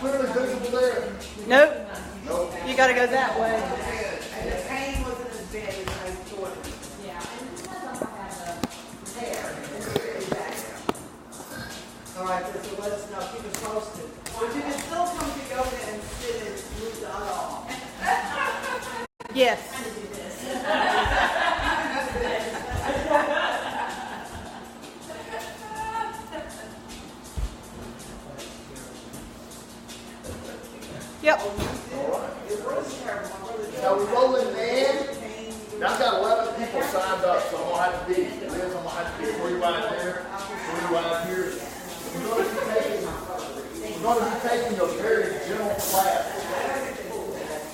clearly visible there. Nope. Nope. You got to go that way. And the pain wasn't as bad as I thought. All right, so let us know. Keep us posted. But you can still come to yoga and sit and move the other arm. Yes. Yep. Now we're rolling in. Now I've got 11 people signed up, so I'm going to have to be, Liz, I'm going to have to be 41 there, 41 here. We're going to be taking a very general class.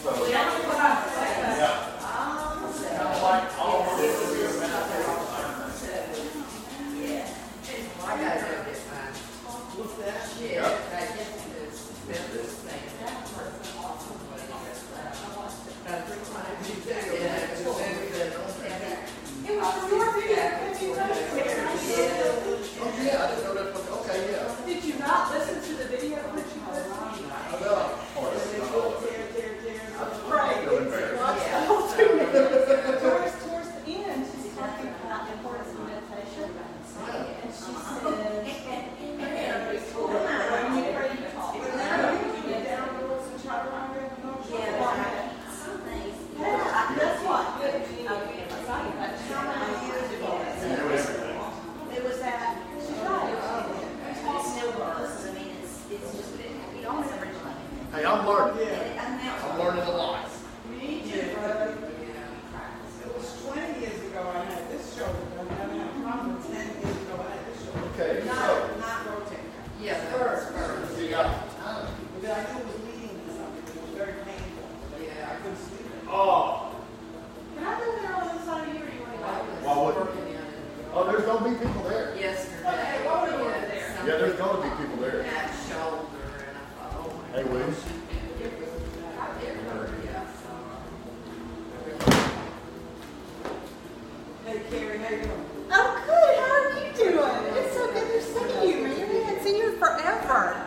So, yeah. Kind of like all of this will be a meditation. I gotta go get mine. What's that? Yeah. Oh yeah, I didn't know that. Okay, yeah. Did you not listen to the video? I know. Right. Towards the end, she's talking about the importance of meditation. And she said, when you pray, you talk. You get down the rules and try to run around and go. Yeah, some things. Yeah, that's what. How many years ago? It was that. She's right. Hey, I'm learning. I'm learning a lot. Me too. It was 20 years ago I had this shoulder. I had a problem 10 years ago I had this shoulder. Okay, so. Not rotating. Yes, First. So you got. Because I knew it was leading to something. It was very painful. Yeah, I couldn't sleep. Oh. Can I go there on the side of you or you want to go? Why wouldn't you? Oh, there's going to be people there. yesterday. Okay, what were we over there? Yeah, there's going to be people there. That shoulder, and I thought, oh my Hey, William. gosh. It hurt, yeah. Hey, Carrie, how you doing? Oh, good. How are you doing? It's so good to see you, man. We haven't seen you in forever.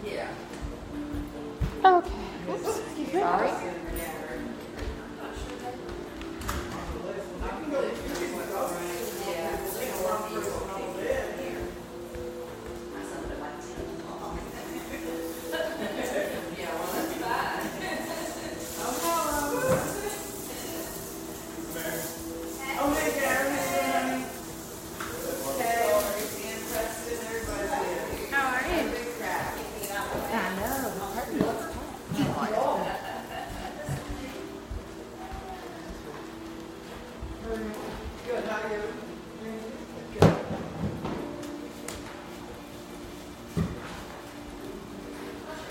Yeah. Okay. Oops. Sorry. Good, how are you?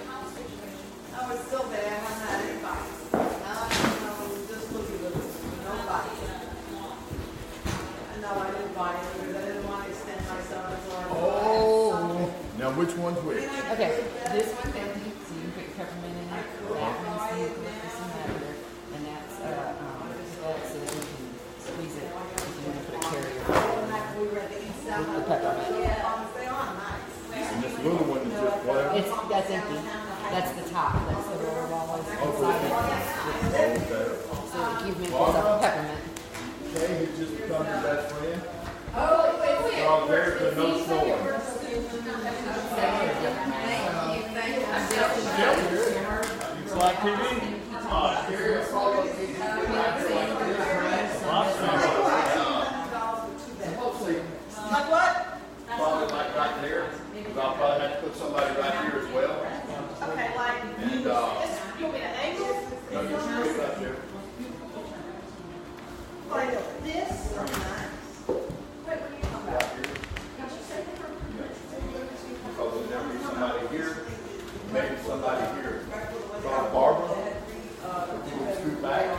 Oh, it's still bad. I haven't had any bites. Just looking at no bites. No, I didn't bite it because I didn't want to extend myself or. Oh. Now which one's which? Okay, this one's empty, so you can put peppermint in it. That one's the eucalyptus and lavender, and that's so that you can squeeze it if you want to put a carrier. With the peppermint. And this little one is just what? That's empty. That's the top. That's the roller ball inside it. So give me some peppermint. Okay, he just become your best friend. Oh, wait. Oh, there's the no snowing. It's like TV. Hopefully, Like what? probably like right there. I'll probably have to put somebody right here as well. Okay, like, And, you want me to angle? no, just straight up there. Like this or not? Right here. Because there'll never be somebody here, maybe somebody here. So Barbara, if you would scoot back.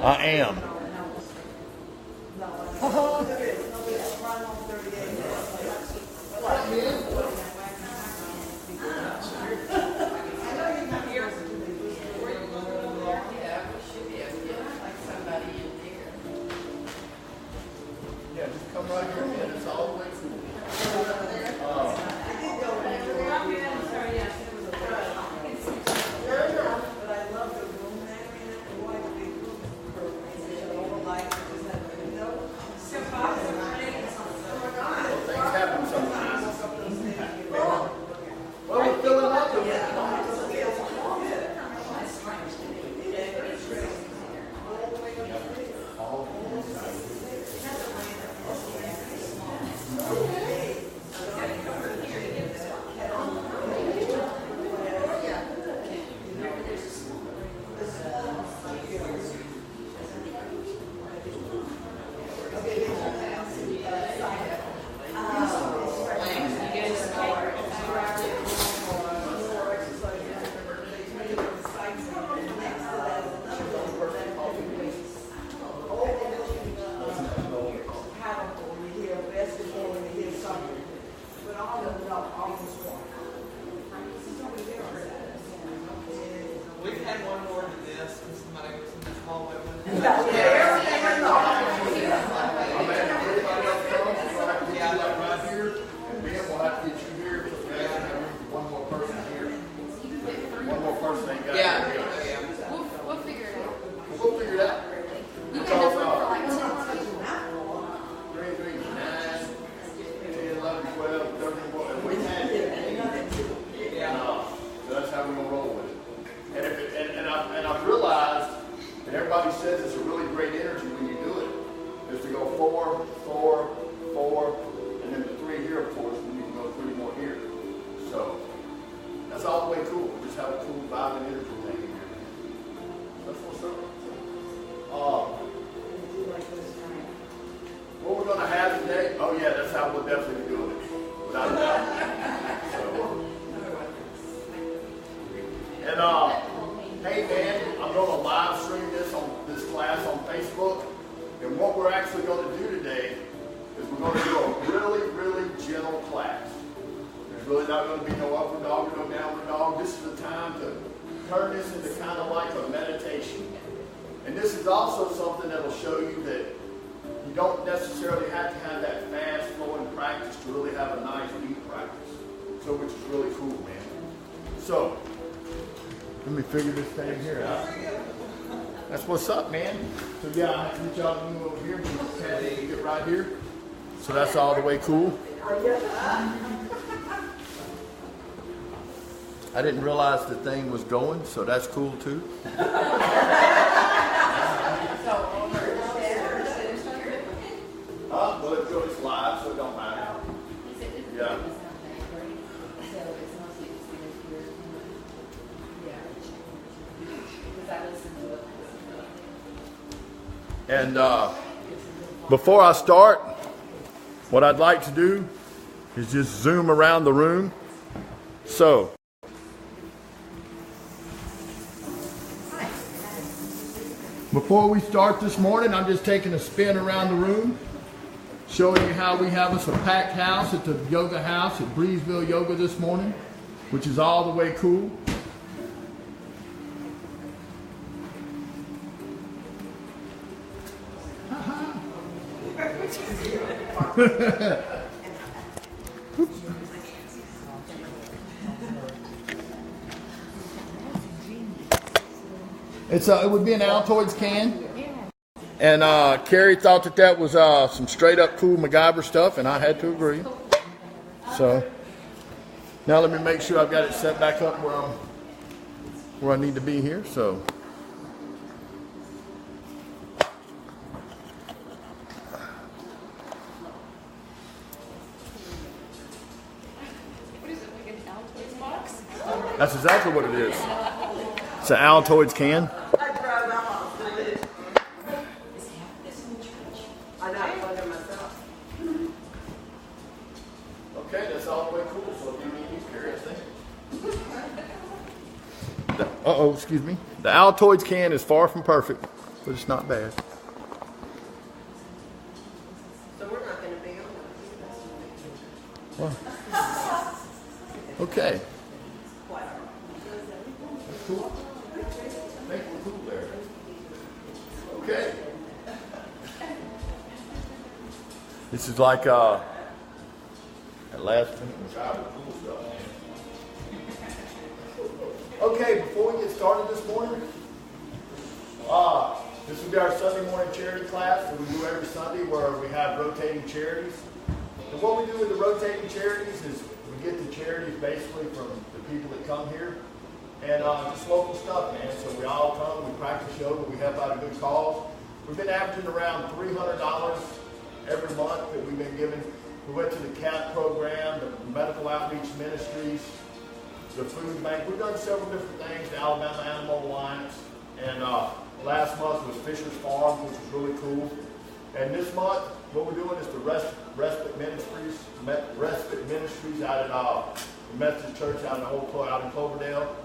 I am. Yeah, just come right here, man. It's all the way through. Things happen sometimes. Well, we're filling up with it. We've had one more than this, and somebody was in this hallway with us. We'll figure it out. We'll figure it out. You got enough room for like 10 people. 3, 9, 10, 11, 12, 13, 14. We had it. So that's how we're going to roll with it. And I've realized, and everybody says it's a really great energy when you do it, is to go 4, 4, 4, and then the 3 here, of course, and you can go 3 more here. So that's all the way cool. We just have a cool vibe and energy thing in here. That's what's up. What we're going to have today, oh yeah, that's how we'll definitely be doing it. Without a doubt. And hey man, I'm going to live stream this class on Facebook. And what we're actually going to do today is we're going to do a really, really gentle class. There's really not going to be no upward dog or no downward dog. This is the time to turn this into kind of like a meditation. And this is also something that will show you that you don't necessarily have to have that fast flowing practice to really have a nice deep practice. So which is really cool, man. So let me figure this thing here out. That's what's up, man. So yeah, I have to get y'all to move over here. You get right here. So that's all the way cool. I didn't realize the thing was going, so that's cool too. Well, it's live, so it don't matter. Yeah. And before I start, what I'd like to do is just zoom around the room. So, before we start this morning, I'm just taking a spin around the room, showing you how we have us a packed house at the yoga house at Breezeville Yoga this morning, which is all the way cool. It would be an Altoids can. And Carrie thought that was some straight up cool MacGyver stuff, and I had to agree. So now let me make sure I've got it set back up where I need to be here. So What is it, like an Altoids box? that's exactly what it is. It's an Altoids can. Okay, that's all the way cool. So if you need these carrots, excuse me. The Altoids can is far from perfect. but it's not bad. So we're not going to be on Well, okay. Cool. Make it cool there. Okay. This is like that last minute was out of cool stuff. Okay, before we get started this morning, this will be our Sunday morning charity class that we do every Sunday where we have rotating charities. And what we do with the rotating charities is we get the charities basically from the people that come here. And just local stuff, man. So we all come, we practice yoga, we help out a good cause. We've been averaging around $300 every month that we've been giving. We went to the CAP program, the Medical Outreach Ministries, the food bank. We've done several different things, the Alabama Animal Alliance. And last month was Fisher's Farm, which was really cool. And this month, what we're doing is the Respite Ministries out at the Methodist Church out in Cloverdale,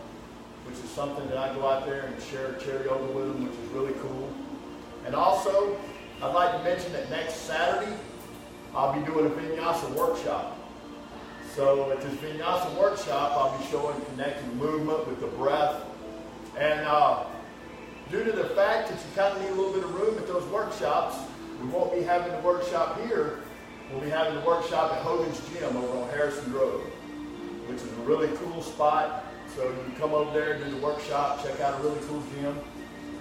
which is something that I go out there and share yoga with them, which is really cool. And also, I'd like to mention that next Saturday, I'll be doing a Vinyasa workshop. So at this Vinyasa workshop, I'll be showing connecting movement with the breath. And due to the fact that you kind of need a little bit of room at those workshops, we won't be having the workshop here. We'll be having the workshop at Hogan's Gym over on Harrison Road, which is a really cool spot. So you can come over there, do the workshop, check out a really cool gym.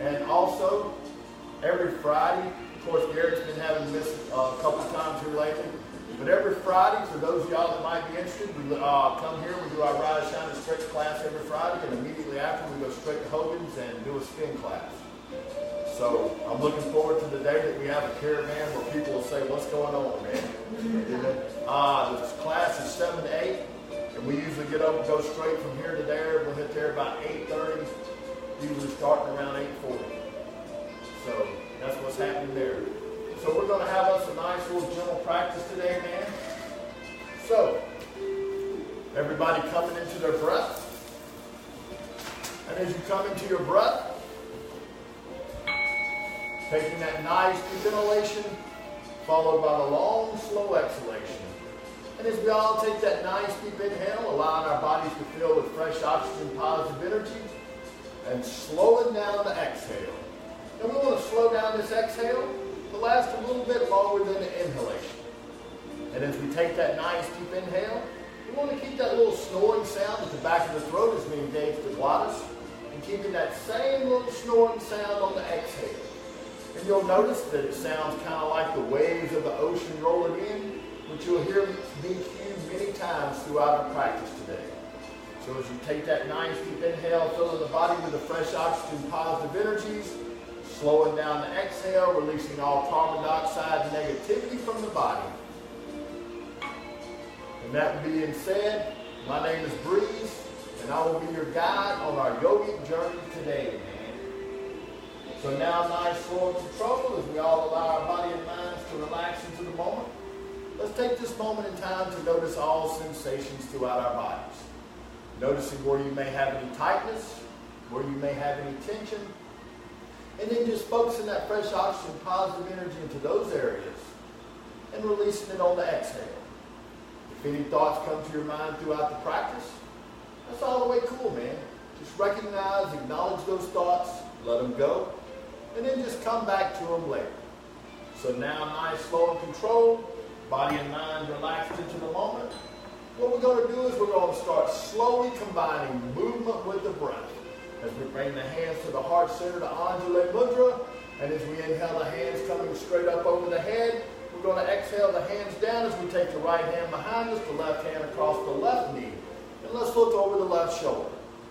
And also, every Friday, of course, Garrett's been having this a couple of times here lately, but every Friday, for those of y'all that might be interested, we come here, we do our Rise, Shine, and Stretch class every Friday, and immediately after, we go straight to Hogan's and do a spin class. So I'm looking forward to the day that we have a caravan where people will say, what's going on, man? This class is 7 to 8. And we usually go straight from here to there. We'll hit there about 8:30, usually starting around 8:40. So that's what's happening there. So we're going to have us a nice little gentle practice today, man. So everybody coming into their breath. And as you come into your breath, taking that nice deep inhalation, followed by the long, slow exhalation. And as we all take that nice deep inhale, allowing our bodies to fill with fresh oxygen, positive energy, and slowing down the exhale. And we want to slow down this exhale to last a little bit longer than the inhalation. And as we take that nice deep inhale, we want to keep that little snoring sound at the back of the throat as we engage the glottis, and keeping that same little snoring sound on the exhale. And you'll notice that it sounds kind of like the waves of the ocean rolling in, which you'll hear being cued many times throughout our practice today. So as you take that nice deep inhale, filling the body with the fresh oxygen, positive energies, slowing down the exhale, releasing all carbon dioxide and negativity from the body. And that being said, my name is Breeze, and I will be your guide on our yogic journey today, man. So now, nice, slow, and control as we all allow our body and minds to relax into the moment. Let's take this moment in time to notice all sensations throughout our bodies. Noticing where you may have any tightness, where you may have any tension, and then just focusing that fresh oxygen, positive energy into those areas and releasing it on the exhale. If any thoughts come to your mind throughout the practice, that's all the way cool, man. Just recognize, acknowledge those thoughts, let them go, and then just come back to them later. So now, nice, slow, and controlled. Body and mind relaxed into the moment. What we're going to do is we're going to start slowly combining movement with the breath. As we bring the hands to the heart center, the Anjali Mudra. And as we inhale, the hands coming straight up over the head. We're going to exhale the hands down as we take the right hand behind us, the left hand across the left knee. And let's look over the left shoulder.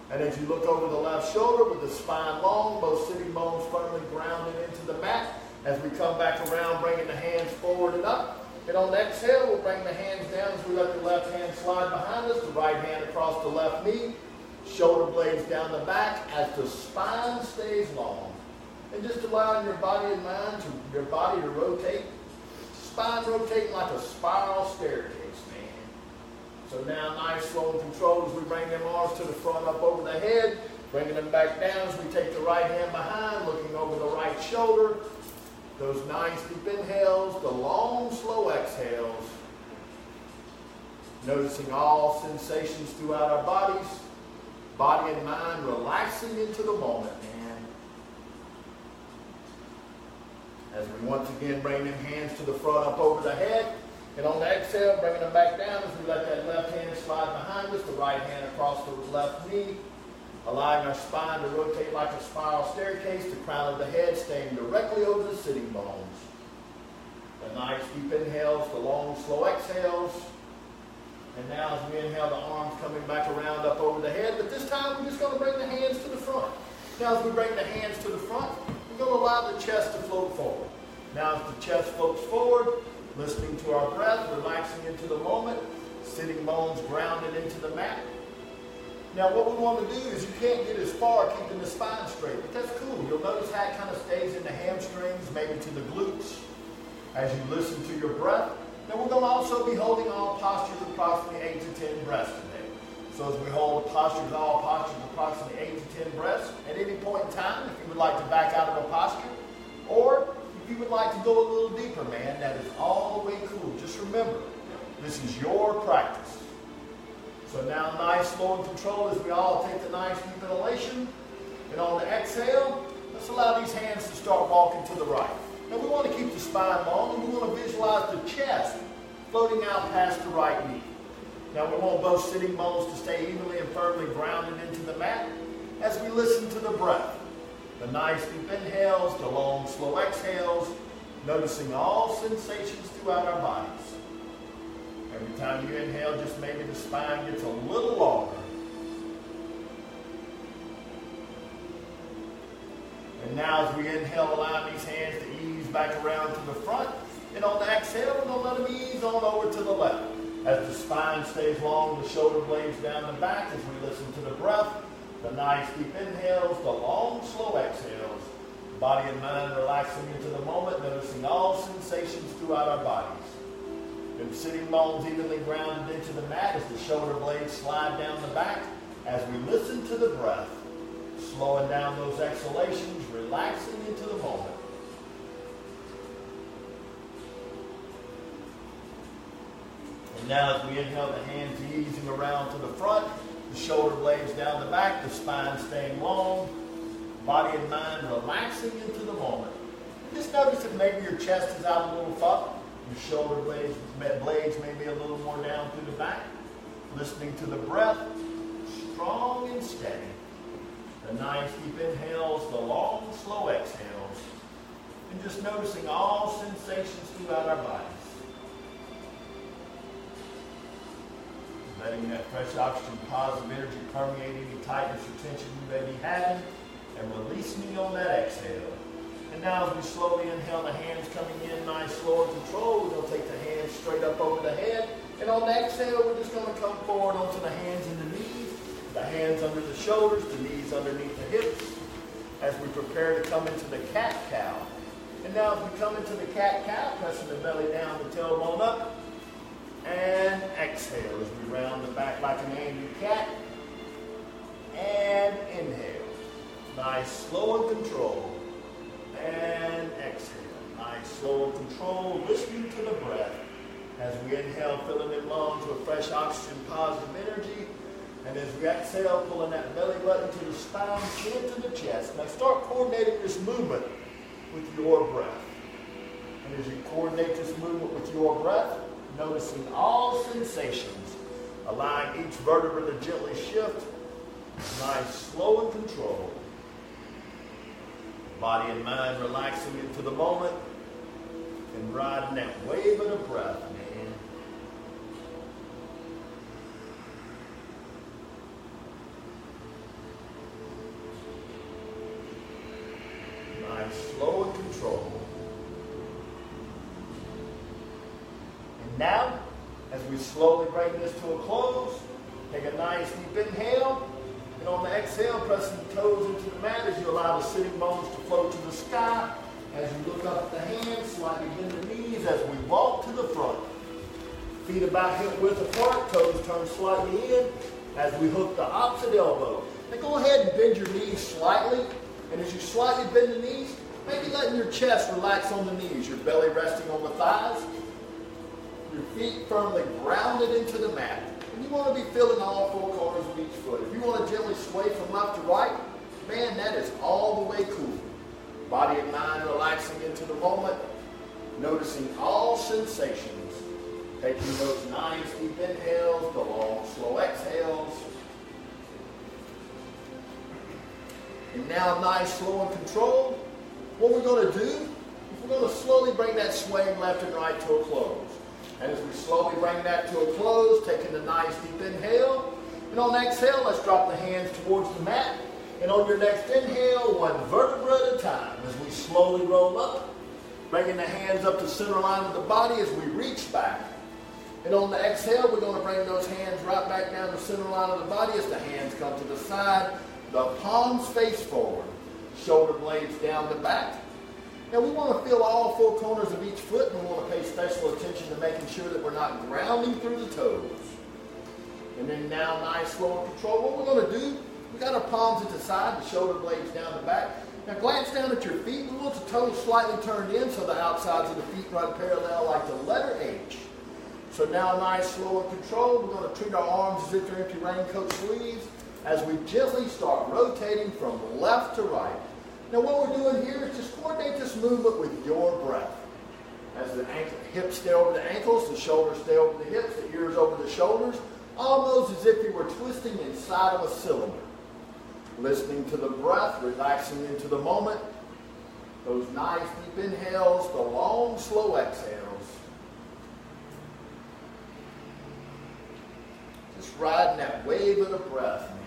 And as you look over the left shoulder with the spine long, both sitting bones firmly grounded into the mat. As we come back around, bringing the hands forward and up. And on the exhale, we'll bring the hands down as we let the left hand slide behind us, the right hand across the left knee, shoulder blades down the back as the spine stays long. And just allowing your body and mind to rotate, spine rotating like a spiral staircase, man. So now, nice, slow, and controlled as we bring them arms to the front, up over the head, bringing them back down as we take the right hand behind, looking over over the right shoulder. Those nice deep inhales, the long, slow exhales. Noticing all sensations throughout our bodies, body and mind relaxing into the moment, man. As we once again bring them hands to the front, up over the head. And on the exhale, bringing them back down as we let that left hand slide behind us, the right hand across the left knee, allowing our spine to rotate like a spiral staircase, the crown of the head staying directly over the sitting bones. The nice deep inhales, the long, slow exhales. And now as we inhale, the arms coming back around up over the head, but this time we're just going to bring the hands to the front. Now as we bring the hands to the front, we're going to allow the chest to float forward. Now as the chest floats forward, listening to our breath, relaxing into the moment, sitting bones grounded into the mat. Now what we want to do is you can't get as far keeping the spine straight, but that's cool. You'll notice how it kind of stays in the hamstrings, maybe to the glutes, as you listen to your breath. Now we're going to also be holding all postures approximately 8 to 10 breaths today. So as we hold all postures approximately 8 to 10 breaths, at any point in time, if you would like to back out of a posture, or if you would like to go a little deeper, man, that is all the way cool. Just remember, this is your practice. So now nice, slow and controlled as we all take the nice deep inhalation. And on the exhale, let's allow these hands to start walking to the right. Now we want to keep the spine long, and we want to visualize the chest floating out past the right knee. Now we want both sitting bones to stay evenly and firmly grounded into the mat as we listen to the breath. The nice deep inhales, the long, slow exhales, noticing all sensations throughout our bodies. Every time you inhale, just maybe the spine gets a little longer. And now as we inhale, allowing these hands to ease back around to the front. And on the exhale, we're going to let them ease on over to the left. As the spine stays long, the shoulder blades down the back as we listen to the breath. The nice deep inhales, the long, slow exhales. Body and mind relaxing into the moment, noticing all sensations throughout our bodies. And sitting bones evenly grounded into the mat as the shoulder blades slide down the back as we listen to the breath. Slowing down those exhalations, relaxing into the moment. And now as we inhale, the hands easing around to the front, the shoulder blades down the back, the spine staying long, body and mind relaxing into the moment. Just notice that maybe your chest is out a little far, your shoulder blades may be a little more down through the back. Listening to the breath, strong and steady. The nice deep inhales, the long, slow exhales, and just noticing all sensations throughout our bodies. Letting that fresh oxygen, positive energy permeate any tightness or tension you may be having, and releasing it on that exhale. And now as we slowly inhale, the hands coming in nice, slow and controlled, we'll take the hands straight up over the head. And on the exhale, we're just going to come forward onto the hands and the knees, the hands under the shoulders, the knees underneath the hips, as we prepare to come into the cat-cow. And now as we come into the cat-cow, pressing the belly down, the tailbone up, and exhale as we round the back like an angry cat, and inhale. Nice, slow and controlled. And exhale. Nice, slow and controlled. Listening to the breath. As we inhale, filling the lungs with fresh oxygen, positive energy. And as we exhale, pulling that belly button to the spine, chin to the chest. Now start coordinating this movement with your breath. And as you coordinate this movement with your breath, noticing all sensations, allowing each vertebra to gently shift. Nice, slow and controlled. Body and mind relaxing into the moment and riding that wave of the breath, man. Nice, slow and controlled. And now, as we slowly bring this to a close, take a nice deep inhale. And on the exhale, pressing the toes into the mat as you allow the sitting bones to float to the sky. As you look up at the hands, slightly bend the knees as we walk to the front. Feet about hip width apart, toes turn slightly in as we hook the opposite elbow. Now go ahead and bend your knees slightly. And as you slightly bend the knees, Maybe letting your chest relax on the knees, your belly resting on the thighs, your feet firmly grounded into the mat. And you want to be feeling all four corners of each foot. If you want to gently sway from left to right, man, that is all the way cool. Body and mind relaxing into the moment, noticing all sensations, taking those nice deep inhales, the long, slow exhales. And now nice, slow, and controlled. What we're going to do is we're going to slowly bring that swaying left and right to a close. And as we slowly bring that to a close, taking a nice deep inhale. And on exhale, let's drop the hands towards the mat. And on your next inhale, one vertebra at a time, as we slowly roll up, bringing the hands up to center line of the body as we reach back. And on the exhale, we're going to bring those hands right back down to center line of the body as the hands come to the side, the palms face forward, shoulder blades down the back. Now we want to feel all four corners of each foot, and we want to pay special attention to making sure that we're not grounding through the toes. And then now, nice, slow, and control. What we're going to do, we got our palms at the side, the shoulder blades down the back. Now glance down at your feet. We want the toes slightly turned in so the outsides of the feet run parallel like the letter H. So now, nice, slow, and controlled. We're going to treat our arms as if they're empty raincoat sleeves as we gently start rotating from left to right. Now what we're doing here is just coordinate this movement with your breath. As the hips stay over the ankles, the shoulders stay over the hips, the ears over the shoulders, almost as if you were twisting inside of a cylinder. Listening to the breath, relaxing into the moment. Those nice deep inhales, the long, slow exhales. Just riding that wave of the breath, man.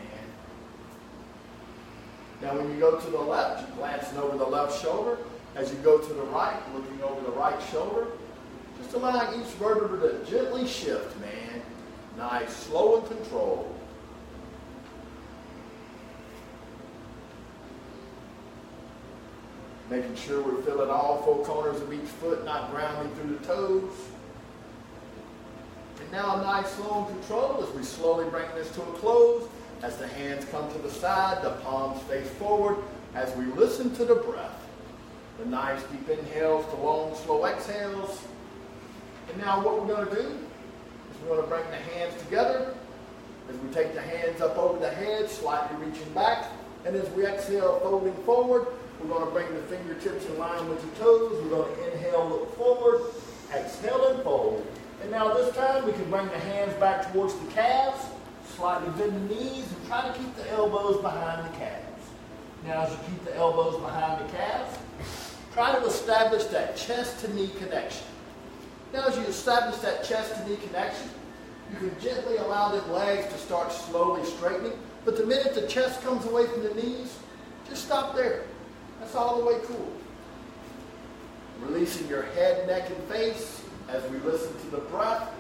Now when you go to the left, you're glancing over the left shoulder. As you go to the right, looking over the right shoulder. Just allowing each vertebra to gently shift, man. Nice, slow, and controlled. Making sure we're feeling all four corners of each foot, not grounding through the toes. And now a nice, slow, and controlled as we slowly bring this to a close. As the hands come to the side, the palms face forward, as we listen to the breath. The nice deep inhales, the long, slow exhales. And now what we're going to do is we're going to bring the hands together. As we take the hands up over the head, slightly reaching back. And as we exhale, folding forward, we're going to bring the fingertips in line with the toes. We're going to inhale, look forward, exhale, and fold. And now this time we can bring the hands back towards the calves. Slightly bend the knees and try to keep the elbows behind the calves. Now as you keep the elbows behind the calves, try to establish that chest to knee connection. Now as you establish that chest to knee connection, you can gently allow the legs to start slowly straightening. But the minute the chest comes away from the knees, just stop there. That's all the way cool. Releasing your head, neck, and face as we listen to the breath.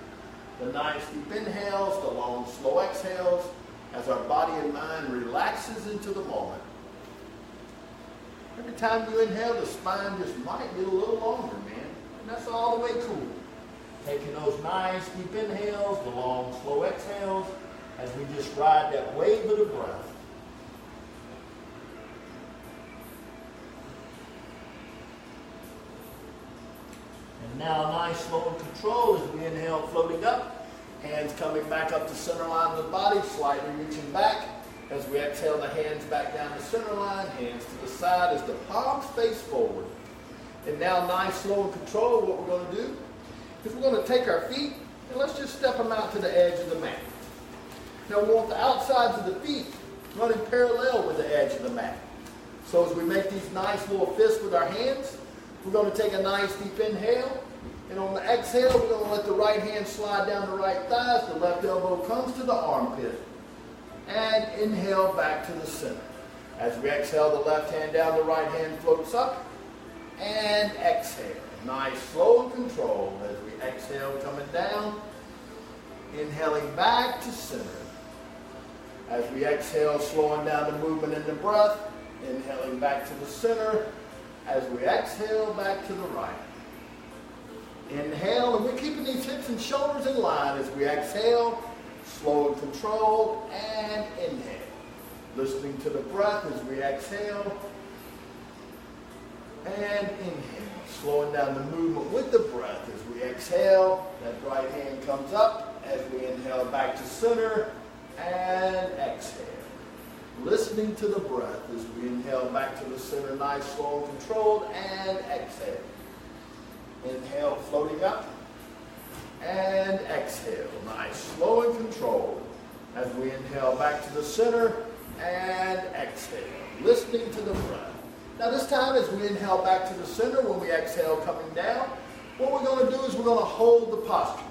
The nice deep inhales, the long, slow exhales, as our body and mind relaxes into the moment. Every time you inhale, the spine just might get a little longer, man. And that's all the way cool. Taking those nice deep inhales, the long, slow exhales, as we just ride that wave of the breath. And now nice, slow, and control as we inhale, floating up. Hands coming back up to center line of the body, slightly reaching back. As we exhale, the hands back down to center line, hands to the side as the palms face forward. And now nice, slow, and control. What we're going to do is we're going to take our feet and let's just step them out to the edge of the mat. Now we want the outsides of the feet running parallel with the edge of the mat. So as we make these nice little fists with our hands, we're going to take a nice deep inhale. And on the exhale, we're going to let the right hand slide down the right thighs. The left elbow comes to the armpit. And inhale back to the center. As we exhale, the left hand down, the right hand floats up. And exhale. Nice, slow, and controlled. As we exhale, coming down. Inhaling back to center. As we exhale, slowing down the movement in the breath. Inhaling back to the center. As we exhale, back to the right. Inhale, and we're keeping these hips and shoulders in line as we exhale, slow and controlled, and inhale. Listening to the breath as we exhale. And inhale, slowing down the movement with the breath as we exhale. That right hand comes up as we inhale back to center and exhale. Listening to the breath as we inhale back to the center, nice, slow, and controlled, and exhale. Inhale, floating up, and exhale. Nice, slow, and controlled as we inhale back to the center and exhale. Listening to the breath. Now this time as we inhale back to the center, when we exhale coming down, what we're going to do is we're going to hold the posture.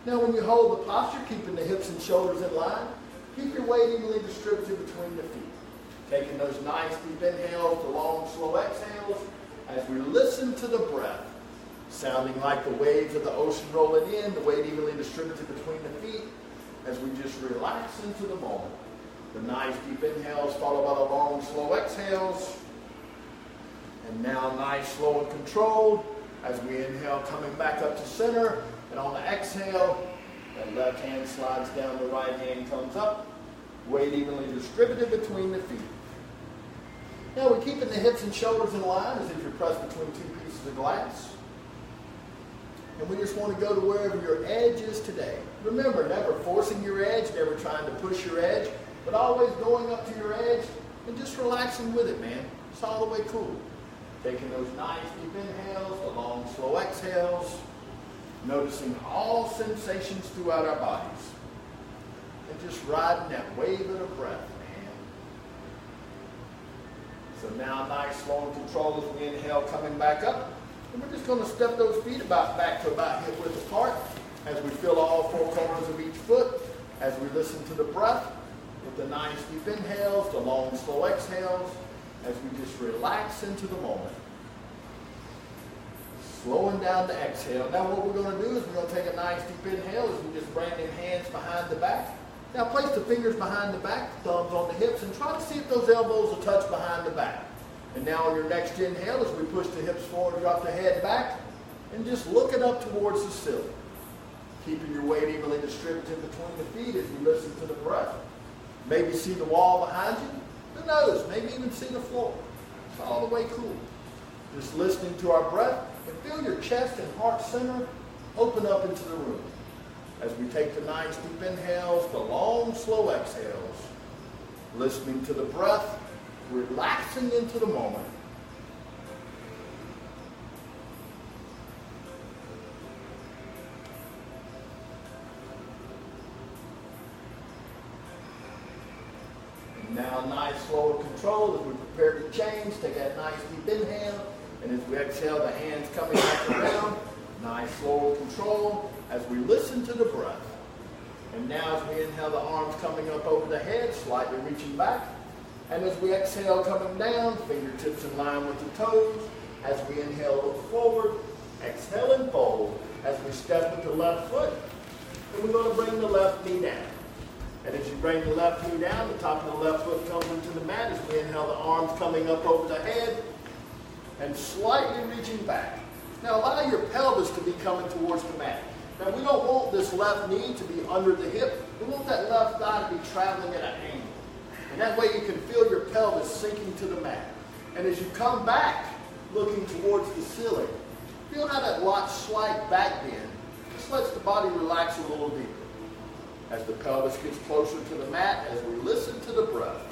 Now when you hold the posture, keeping the hips and shoulders in line, keep your weight evenly distributed between the feet. Taking those nice deep inhales, the long slow exhales, as we listen to the breath, sounding like the waves of the ocean rolling in, the weight evenly distributed between the feet, as we just relax into the moment. The nice deep inhales followed by the long slow exhales. And now nice, slow, and controlled as we inhale, coming back up to center. And on the exhale, that left hand slides down, the right hand comes up. Weight evenly distributed between the feet. Now we're keeping the hips and shoulders in line as if you're pressed between two pieces of glass. And we just want to go to wherever your edge is today. Remember, never forcing your edge, never trying to push your edge, but always going up to your edge and just relaxing with it, man. It's all the way cool. Taking those nice deep inhales, the long slow exhales, noticing all sensations throughout our bodies. And just riding that wave of the breath, man. So now nice, slow, and controlled as we inhale, coming back up. And we're just going to step those feet back to about hip width apart as we feel all four corners of each foot, as we listen to the breath with the nice deep inhales, the long slow exhales, as we just relax into the moment. Slowing down the exhale. Now what we're going to do is we're going to take a nice deep inhale as we just bring them hands behind the back. Now place the fingers behind the back, thumbs on the hips, and try to see if those elbows will touch behind the back. And now on your next inhale, as we push the hips forward, drop the head back, and just looking up towards the ceiling. Keeping your weight evenly distributed between the feet as you listen to the breath. Maybe see the wall behind you. Who knows? Maybe even see the floor. It's all the way cool. Just listening to our breath, and feel your chest and heart center open up into the room. As we take the nice deep inhales, the long slow exhales. Listening to the breath, relaxing into the moment. And now nice, slow, and controlled as we prepare to change. Take that nice deep inhale. And as we exhale, the hands coming back around. Nice, slow, and control as we listen to the breath. And now as we inhale, the arms coming up over the head, slightly reaching back. And as we exhale, coming down, fingertips in line with the toes. As we inhale, look forward. Exhale and fold as we step with the left foot. And we're going to bring the left knee down. And as you bring the left knee down, the top of the left foot comes into the mat. As we inhale, the arms coming up over the head and slightly reaching back. Now allow your pelvis to be coming towards the mat. Now we don't want this left knee to be under the hip. We want that left thigh to be traveling at an angle. And that way you can feel your pelvis sinking to the mat. And as you come back, looking towards the ceiling, feel how that slight back bend just lets the body relax a little deeper. As the pelvis gets closer to the mat, as we listen to the breath.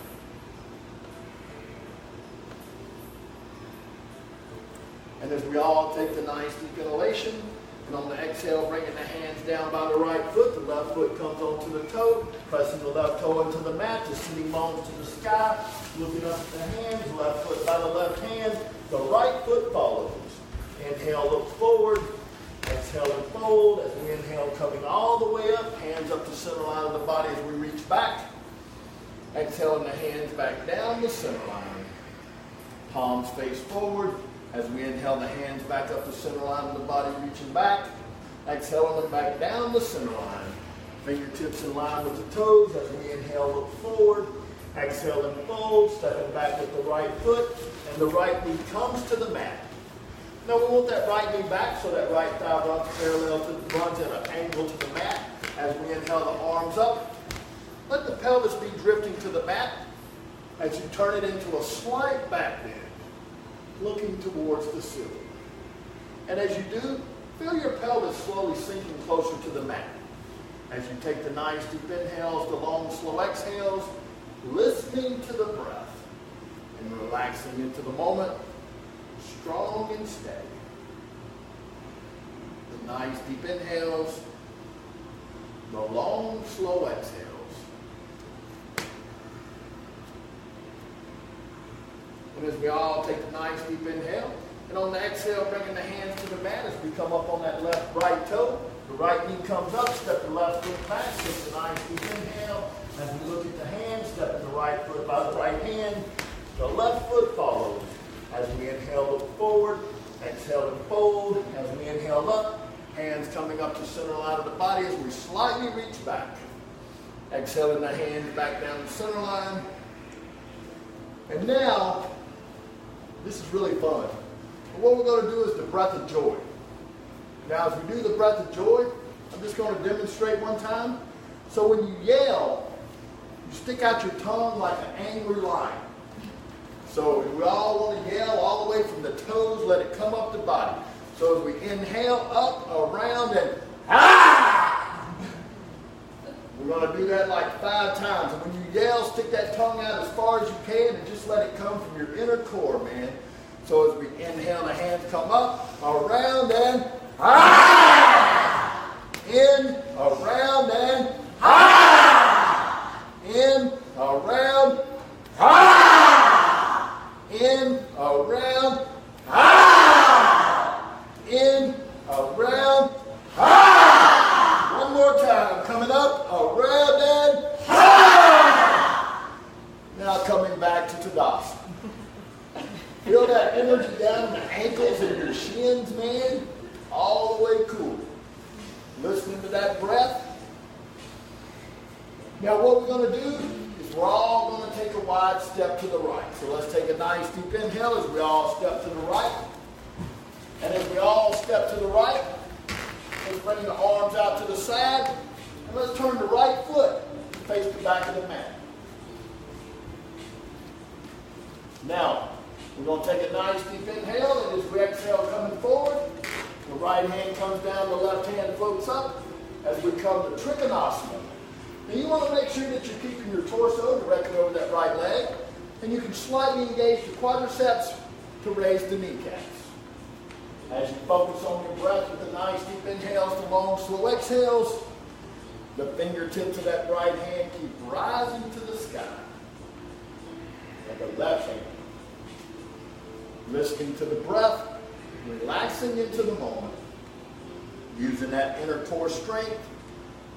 And as we all take the nice deep inhalation, and on the exhale, bringing the hands down by the right foot, the left foot comes onto the toe, pressing the left toe into the mat, just sitting bones to the sky, looking up at the hands, left foot by the left hand, the right foot follows. Inhale, look forward, exhale and fold. As we inhale, coming all the way up, hands up the center line of the body as we reach back. Exhaling the hands back down the center line. Palms face forward. As we inhale, the hands back up the center line of the body, reaching back. Exhaling them back down the center line. Fingertips in line with the toes. As we inhale, look forward. Exhale and fold, stepping back with the right foot. And the right knee comes to the mat. Now we want that right knee back so that right thigh runs parallel to runs at an angle to the mat. As we inhale, the arms up. Let the pelvis be drifting to the mat as you turn it into a slight back bend. looking towards the ceiling. And as you do, feel your pelvis slowly sinking closer to the mat. As you take the nice deep inhales, the long slow exhales, listening to the breath and relaxing into the moment, strong and steady. The nice deep inhales, the long slow exhales. And as we all take a nice deep inhale, and on the exhale, bringing the hands to the mat as we come up on that left right toe. The right knee comes up, step the left foot back, take a nice deep inhale. As we look at the hand, step the right foot by the right hand. The left foot follows. As we inhale, look forward. Exhale and fold. As we inhale up, hands coming up to center line of the body as we slightly reach back. Exhaling the hands back down the center line. And now, this is really fun. But what we're going to do is the breath of joy. Now, as we do the breath of joy, I'm just going to demonstrate one time. So when you yell, you stick out your tongue like an angry lion. So we all want to yell all the way from the toes, let it come up the body. So as we inhale up, around, and ah! We're going to do that like 5 times. And when you yell, stick that tongue out as far as you can and just let it come from your inner core, man. So as we inhale, the hands come up, around, and ah! In, around, and ah! In, around, ah! In, around, ah! In, around, ah! One more time. Coming up, around, and ah! Now coming back to Tadasana. Feel that energy down in the ankles and your shins, man. All the way cool. Listening to that breath. Now what we're going to do is we're all going to take a wide step to the right. So let's take a nice deep inhale as we all step to the right. And as we all step to the right, let's bring the arms out to the side. And let's turn the right foot to face the back of the mat. Now, we're going to take a nice deep inhale, and as we exhale coming forward, the right hand comes down, the left hand floats up as we come to Trikonasana. Now you want to make sure that you're keeping your torso directly over that right leg, and you can slightly engage the quadriceps to raise the kneecaps. As you focus on your breath with the nice deep inhales, the long slow exhales, the fingertips of that right hand keep rising to the sky. And the left hand. Listening to the breath, relaxing into the moment, using that inner core strength,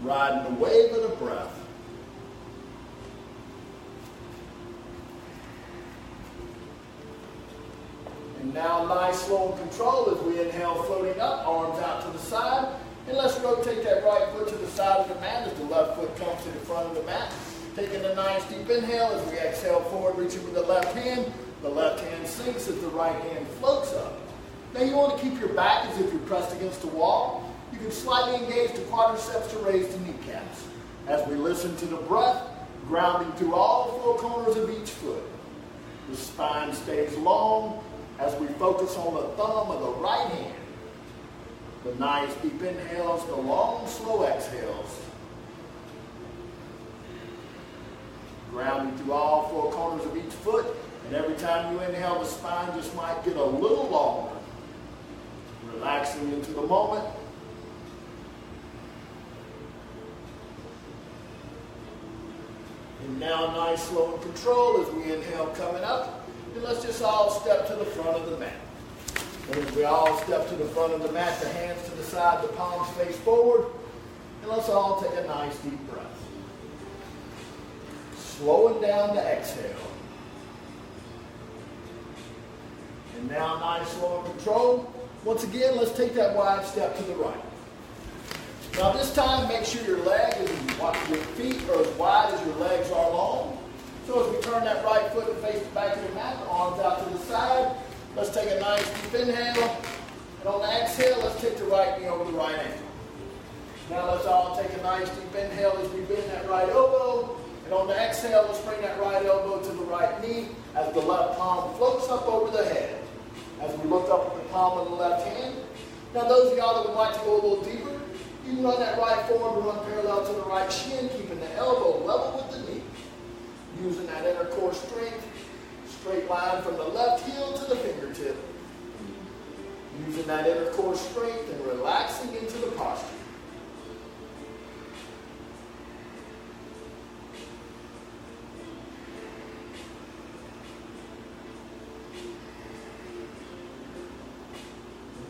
riding the wave of the breath. And now nice, slow, and control as we inhale, floating up, arms out to the side. And let's rotate that right foot to the side of the mat as the left foot comes to the front of the mat. Taking a nice deep inhale as we exhale forward, reaching with the left hand. The left hand sinks as the right hand floats up. Now you want to keep your back as if you're pressed against the wall. You can slightly engage the quadriceps to raise the kneecaps. As we listen to the breath, grounding through all 4 corners of each foot. The spine stays long as we focus on the thumb of the right hand. The nice deep inhales, the long slow exhales. Grounding through all 4 corners of each foot. And every time you inhale, the spine just might get a little longer. Relaxing into the moment. And now nice, slow, and control as we inhale coming up. And let's just all step to the front of the mat. And as we all step to the front of the mat, the hands to the side, the palms face forward. And let's all take a nice deep breath. Slowing down the exhale. And now nice, slow, and control. Once again, let's take that wide step to the right. Now this time, make sure your feet are as wide as your legs are long. So as we turn that right foot and face the back of the mat, the arms out to the side, let's take a nice deep inhale. And on the exhale, let's take the right knee over the right ankle. Now let's all take a nice deep inhale as we bend that right elbow. And on the exhale, let's bring that right elbow to the right knee as the left palm floats up over the head. palm of the left hand. Now those of y'all that would like to go a little deeper, you can run that right forearm to run parallel to the right shin, keeping the elbow level with the knee. Using that inner core strength, straight line from the left heel to the fingertip. Using that inner core strength and relaxing into the posture.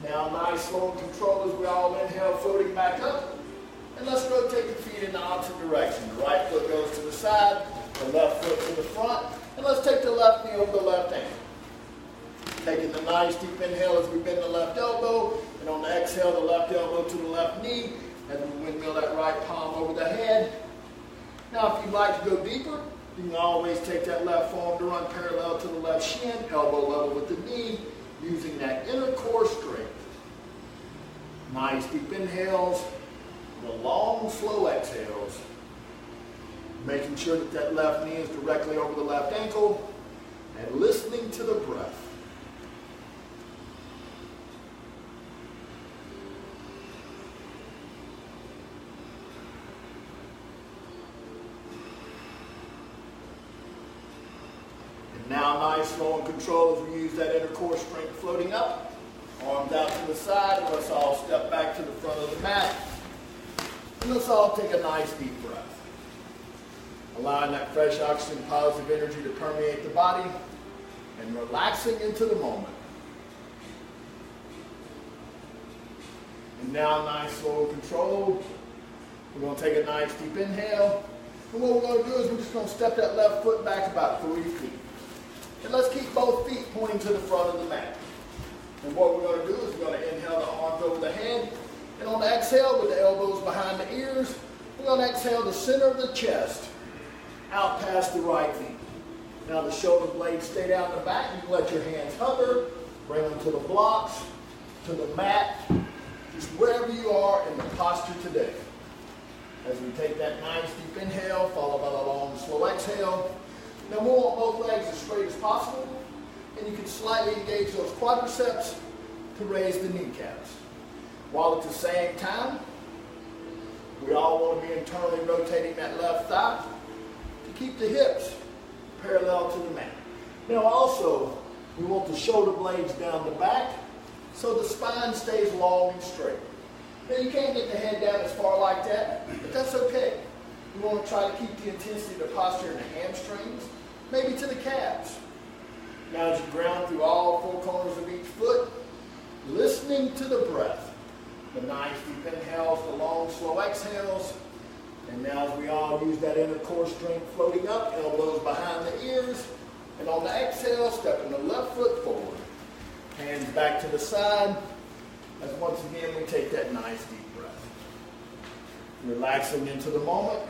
Now nice, slow and controlled as we all inhale, floating back up. And let's rotate the feet in the opposite direction. The right foot goes to the side, the left foot to the front. And let's take the left knee over the left ankle. Taking the nice deep inhale as we bend the left elbow. And on the exhale, the left elbow to the left knee. As we windmill that right palm over the head. Now if you'd like to go deeper, you can always take that left forearm to run parallel to the left shin, elbow level with the knee, using that inner core strength. Nice deep inhales, the long, slow exhales. Making sure that that left knee is directly over the left ankle, and listening to the breath. And now nice, slow and controlled as we use that inner core strength floating up. Arms out to the side, and let's all step back to the front of the mat. And let's all take a nice deep breath. Allowing that fresh oxygen, positive energy to permeate the body, and relaxing into the moment. And now nice, slow and controlled. We're going to take a nice deep inhale. And what we're going to do is we're just going to step that left foot back about 3 feet. And let's keep both feet pointing to the front of the mat. And what we're going to do is we're going to inhale the arms over the head. And on the exhale, with the elbows behind the ears, we're going to exhale the center of the chest out past the right knee. Now the shoulder blades stay down the back. You can let your hands hover, bring them to the blocks, to the mat, just wherever you are in the posture today. As we take that nice deep inhale, followed by the long, slow exhale. Now we want both legs as straight as possible. And you can slightly engage those quadriceps to raise the kneecaps. While at the same time, we all want to be internally rotating that left thigh to keep the hips parallel to the mat. Now also, we want the shoulder blades down the back so the spine stays long and straight. Now you can't get the head down as far like that, but that's okay. We want to try to keep the intensity of the posture in the hamstrings, maybe to the calves. Now as you ground through all 4 corners of each foot, listening to the breath. The nice deep inhales, the long, slow exhales. And now as we all use that inner core strength floating up, elbows behind the ears. And on the exhale, stepping the left foot forward. Hands back to the side. As once again, we take that nice deep breath. Relaxing into the moment.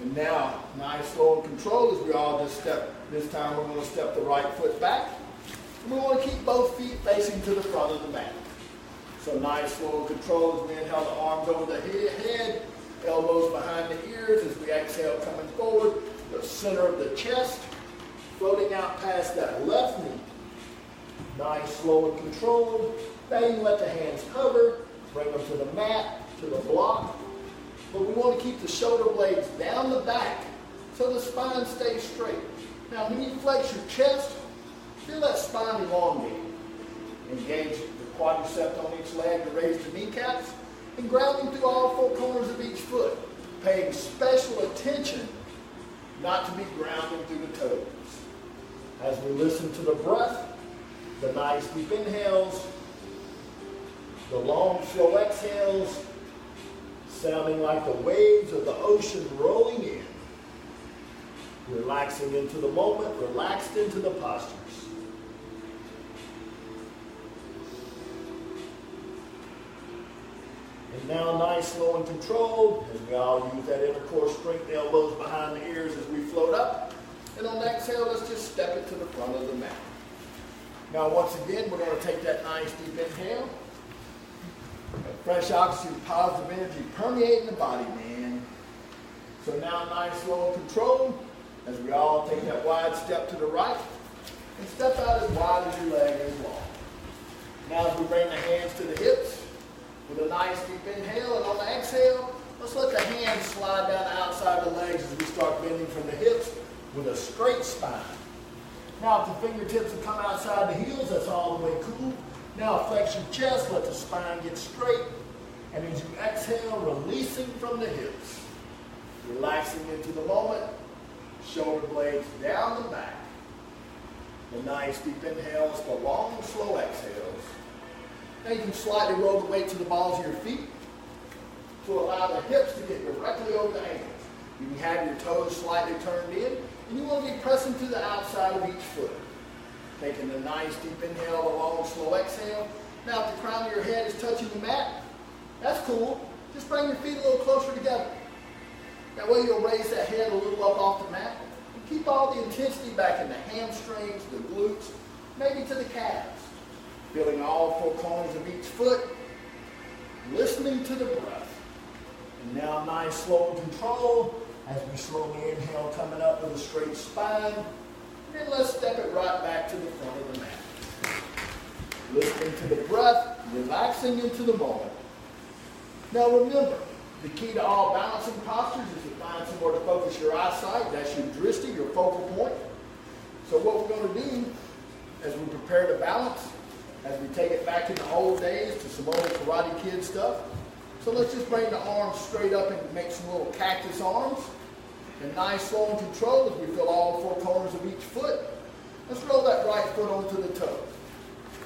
And now, nice, slow, and controlled as we all just step. This time we're going to step the right foot back. And we want to keep both feet facing to the front of the mat. So nice, slow, and controlled as we inhale the arms over the head, elbows behind the ears as we exhale coming forward, the center of the chest, floating out past that left knee. Nice, slow, and controlled. Now you can let the hands hover, bring them to the mat, to the block. But we want to keep the shoulder blades down the back so the spine stays straight. Now when you flex your chest, feel that spine elongate. Engage the quadriceps on each leg to raise the kneecaps, and grounding through all 4 corners of each foot, paying special attention not to be grounding through the toes. As we listen to the breath, the nice deep inhales, the long slow exhales, sounding like the waves of the ocean rolling in. Relaxing into the moment, relaxed into the postures. And now nice, slow, and controlled as we all use that inner core strength, the elbows behind the ears as we float up. And on the exhale, let's just step it to the front of the mat. Now once again, we're going to take that nice deep inhale. That fresh oxygen, positive energy permeating the body, man. So now nice, slow, and controlled as we all take that wide step to the right and step out as wide as your leg is long. Now as we bring the hands to the hips with a nice deep inhale, and on the exhale, let's let the hands slide down the outside of the legs as we start bending from the hips with a straight spine. Now if the fingertips will come outside the heels, that's all the way cool. Now flex your chest, let the spine get straight. And as you exhale, releasing from the hips, relaxing into the moment, shoulder blades down the back. The nice deep inhales, the long, slow exhales. Now you can slightly roll the weight to the balls of your feet to allow the hips to get directly over the ankles. You can have your toes slightly turned in, and you want to be pressing to the outside of each foot. Taking the nice deep inhale, the long, slow exhale. Now if the crown of your head is touching the mat, that's cool. Just bring your feet a little closer together. That way you'll raise that head a little up off the mat. And keep all the intensity back in the hamstrings, the glutes, maybe to the calves. Feeling all four corners of each foot. Listening to the breath. And now nice, slow control as we slowly inhale, coming up with a straight spine. And then let's step it right back to the front of the mat. Listening to the breath, relaxing into the moment. Now remember, the key to all balancing postures is to find somewhere to focus your eyesight. That's your drishti, your focal point. So what we're going to do as we prepare to balance, as we take it back in the old days to some old Karate Kid stuff. So let's just bring the arms straight up and make some little cactus arms. And nice, slow, and control as we feel all four corners of each foot. Let's roll that right foot onto the toes.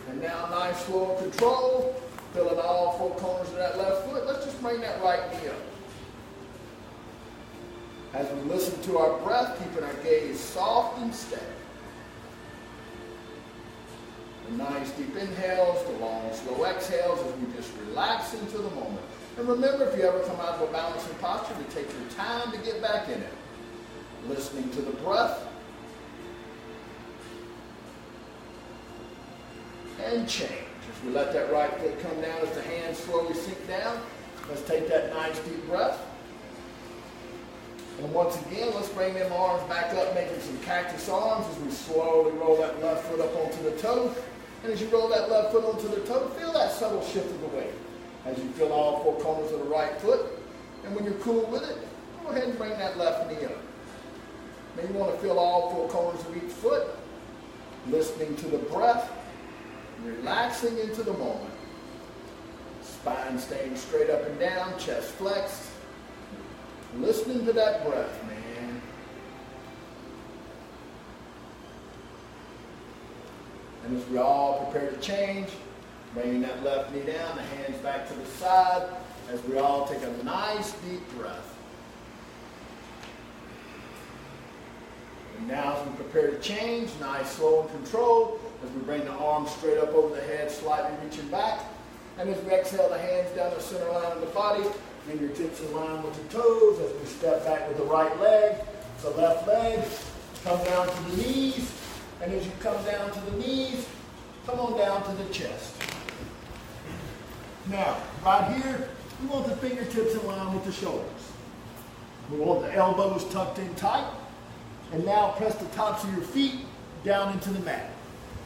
And now nice, slow, and control. Feeling all four corners of that left foot. Let's just bring that right knee up. As we listen to our breath, keeping our gaze soft and steady. The nice deep inhales, the long, slow exhales as we just relax into the moment. And remember, if you ever come out of a balancing posture, to take your time to get back in it. Listening to the breath. And change. As we let that right foot come down as the hands slowly sink down, let's take that nice deep breath. And once again, let's bring them arms back up, making some cactus arms as we slowly roll that left foot up onto the toe. And as you roll that left foot onto the toe, feel that subtle shift of the weight. As you feel all four corners of the right foot. And when you're cool with it, go ahead and bring that left knee up. Now you want to feel all four corners of each foot. Listening to the breath. Relaxing into the moment. Spine staying straight up and down, chest flexed. Listening to that breath, man. And as we all prepare to change, bringing that left knee down, the hands back to the side, as we all take a nice deep breath. And now as we prepare to change, nice, slow, and controlled, as we bring the arms straight up over the head, slightly reaching back. And as we exhale, the hands down the center line of the body, fingertips in line with the toes, as we step back with the right leg, the left leg, come down to the knees, and as you come down to the knees, come on down to the chest. Now, right here, we want the fingertips in line with the shoulders. We want the elbows tucked in tight, and now press the tops of your feet down into the mat.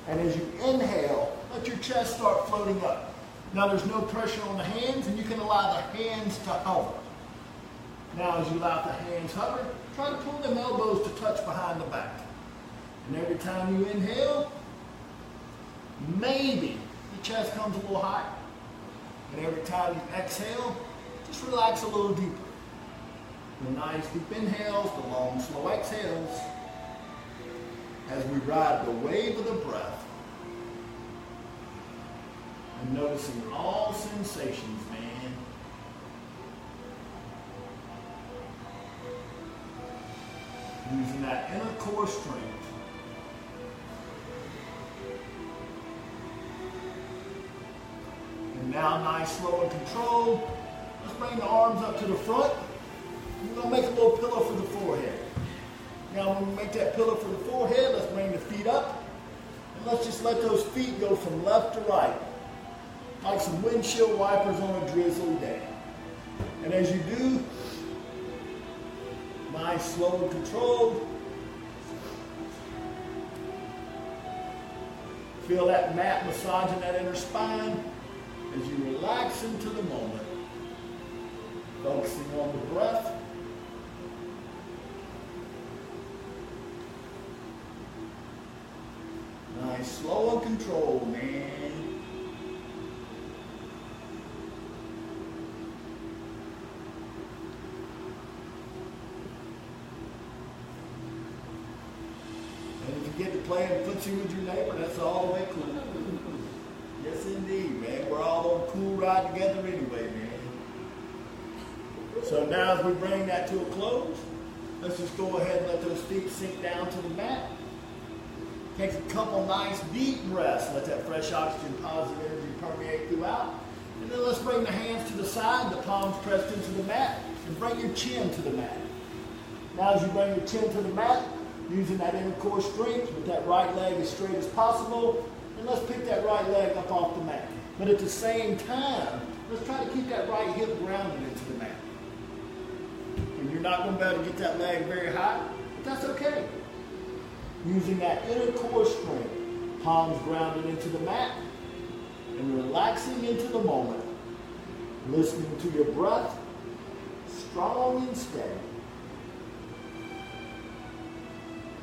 And as you inhale, let your chest start floating up. Now there's no pressure on the hands, and you can allow the hands to hover. Now as you allow the hands hover, try to pull them elbows to touch behind the back. And every time you inhale, maybe the chest comes a little higher. And every time you exhale, just relax a little deeper. The nice deep inhales, the long, slow exhales, as we ride the wave of the breath. And noticing all sensations, man. Using that inner core strength. And now nice, slow, and controlled. Let's bring the arms up to the front. We're going to make a little pillow for the forehead. Now when we make that pillow for the forehead, let's bring the feet up. And let's just let those feet go from left to right. Like some windshield wipers on a drizzly day. And as you do, nice, slow, and controlled. Feel that mat massaging that inner spine as you relax into the moment, focusing on the breath. Nice, slow and controlled, man. And if you get to playing footsie with your neighbor, that's all the way cool. Yes, indeed, man. We're all on a cool ride together anyway, man. So now as we bring that to a close, let's just go ahead and let those feet sink down to the mat. Take a couple nice deep breaths. Let that fresh oxygen, positive energy permeate throughout. And then let's bring the hands to the side, the palms pressed into the mat, and bring your chin to the mat. Now as you bring your chin to the mat, using that inner core strength with that right leg as straight as possible, and let's pick that right leg up off the mat. But at the same time, let's try to keep that right hip grounded into the mat. And you're not going to be able to get that leg very high, but that's okay. Using that inner core strength, palms grounded into the mat, and relaxing into the moment, listening to your breath, strong and steady.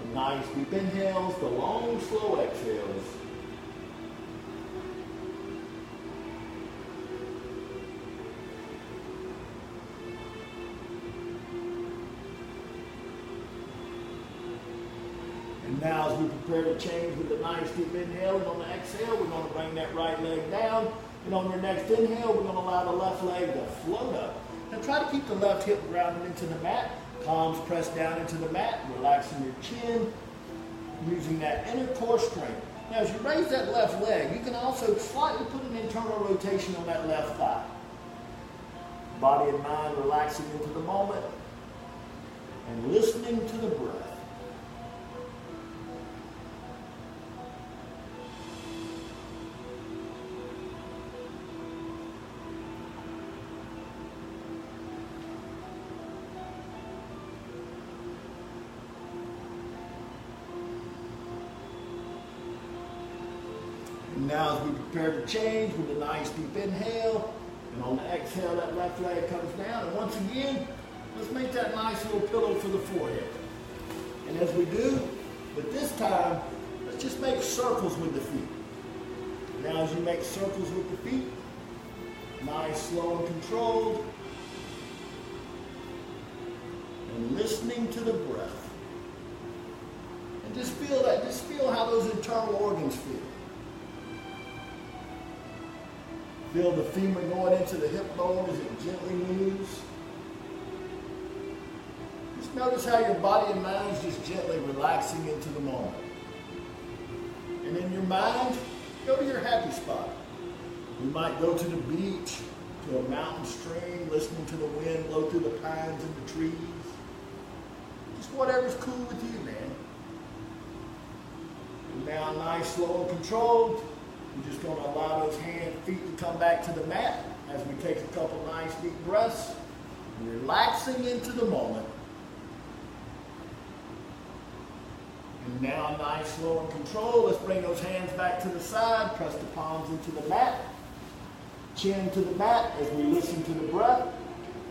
The nice deep inhales, the long, slow exhales. And now as we prepare to change with the nice deep inhale, and on the exhale, we're going to bring that right leg down. And on your next inhale, we're going to allow the left leg to float up. Now try to keep the left hip grounded into the mat. Palms pressed down into the mat, relaxing your chin, using that inner core strength. Now as you raise that left leg, you can also slightly put an internal rotation on that left thigh. Body and mind relaxing into the moment and listening to the breath. Now as we prepare to change with a nice deep inhale, and on the exhale that left leg comes down, and once again, let's make that nice little pillow for the forehead. And as we do, but this time, let's just make circles with the feet. Now as you make circles with the feet, nice, slow and controlled, and listening to the breath. And just feel how those internal organs feel. Feel the femur going into the hip bone as it gently moves. Just notice how your body and mind is just gently relaxing into the moment. And in your mind, go to your happy spot. You might go to the beach, to a mountain stream, listening to the wind blow through the pines and the trees. Just whatever's cool with you, man. And now nice, slow, and controlled. We're just going to allow those feet to come back to the mat as we take a couple nice deep breaths, relaxing into the moment. And now nice, slow, and controlled. Let's bring those hands back to the side, press the palms into the mat, chin to the mat as we listen to the breath.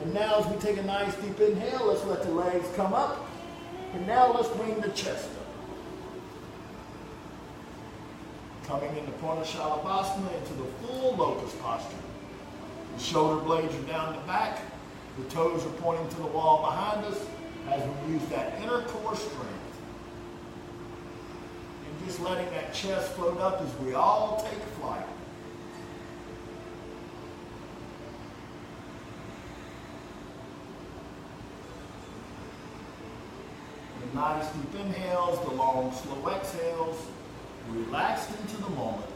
And now as we take a nice deep inhale, let's let the legs come up. And now let's bring the chest up. Coming into Purnashalabhasana, into the full locust posture. The shoulder blades are down the back. The toes are pointing to the wall behind us as we use that inner core strength. And just letting that chest float up as we all take flight. The nice deep inhales, the long slow exhales. Relaxed into the moment.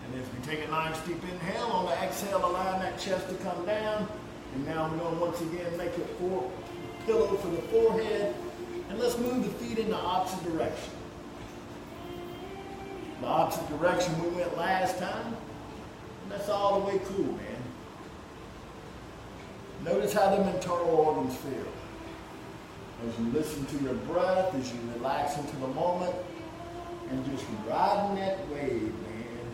And as we take a nice deep inhale, on the exhale, allowing that chest to come down. And now we're going to once again make a pillow for the forehead. And let's move the feet in the opposite direction. The opposite direction we went last time. And that's all the way cool, man. Notice how them internal organs feel. As you listen to your breath, as you relax into the moment, and just riding that wave, man.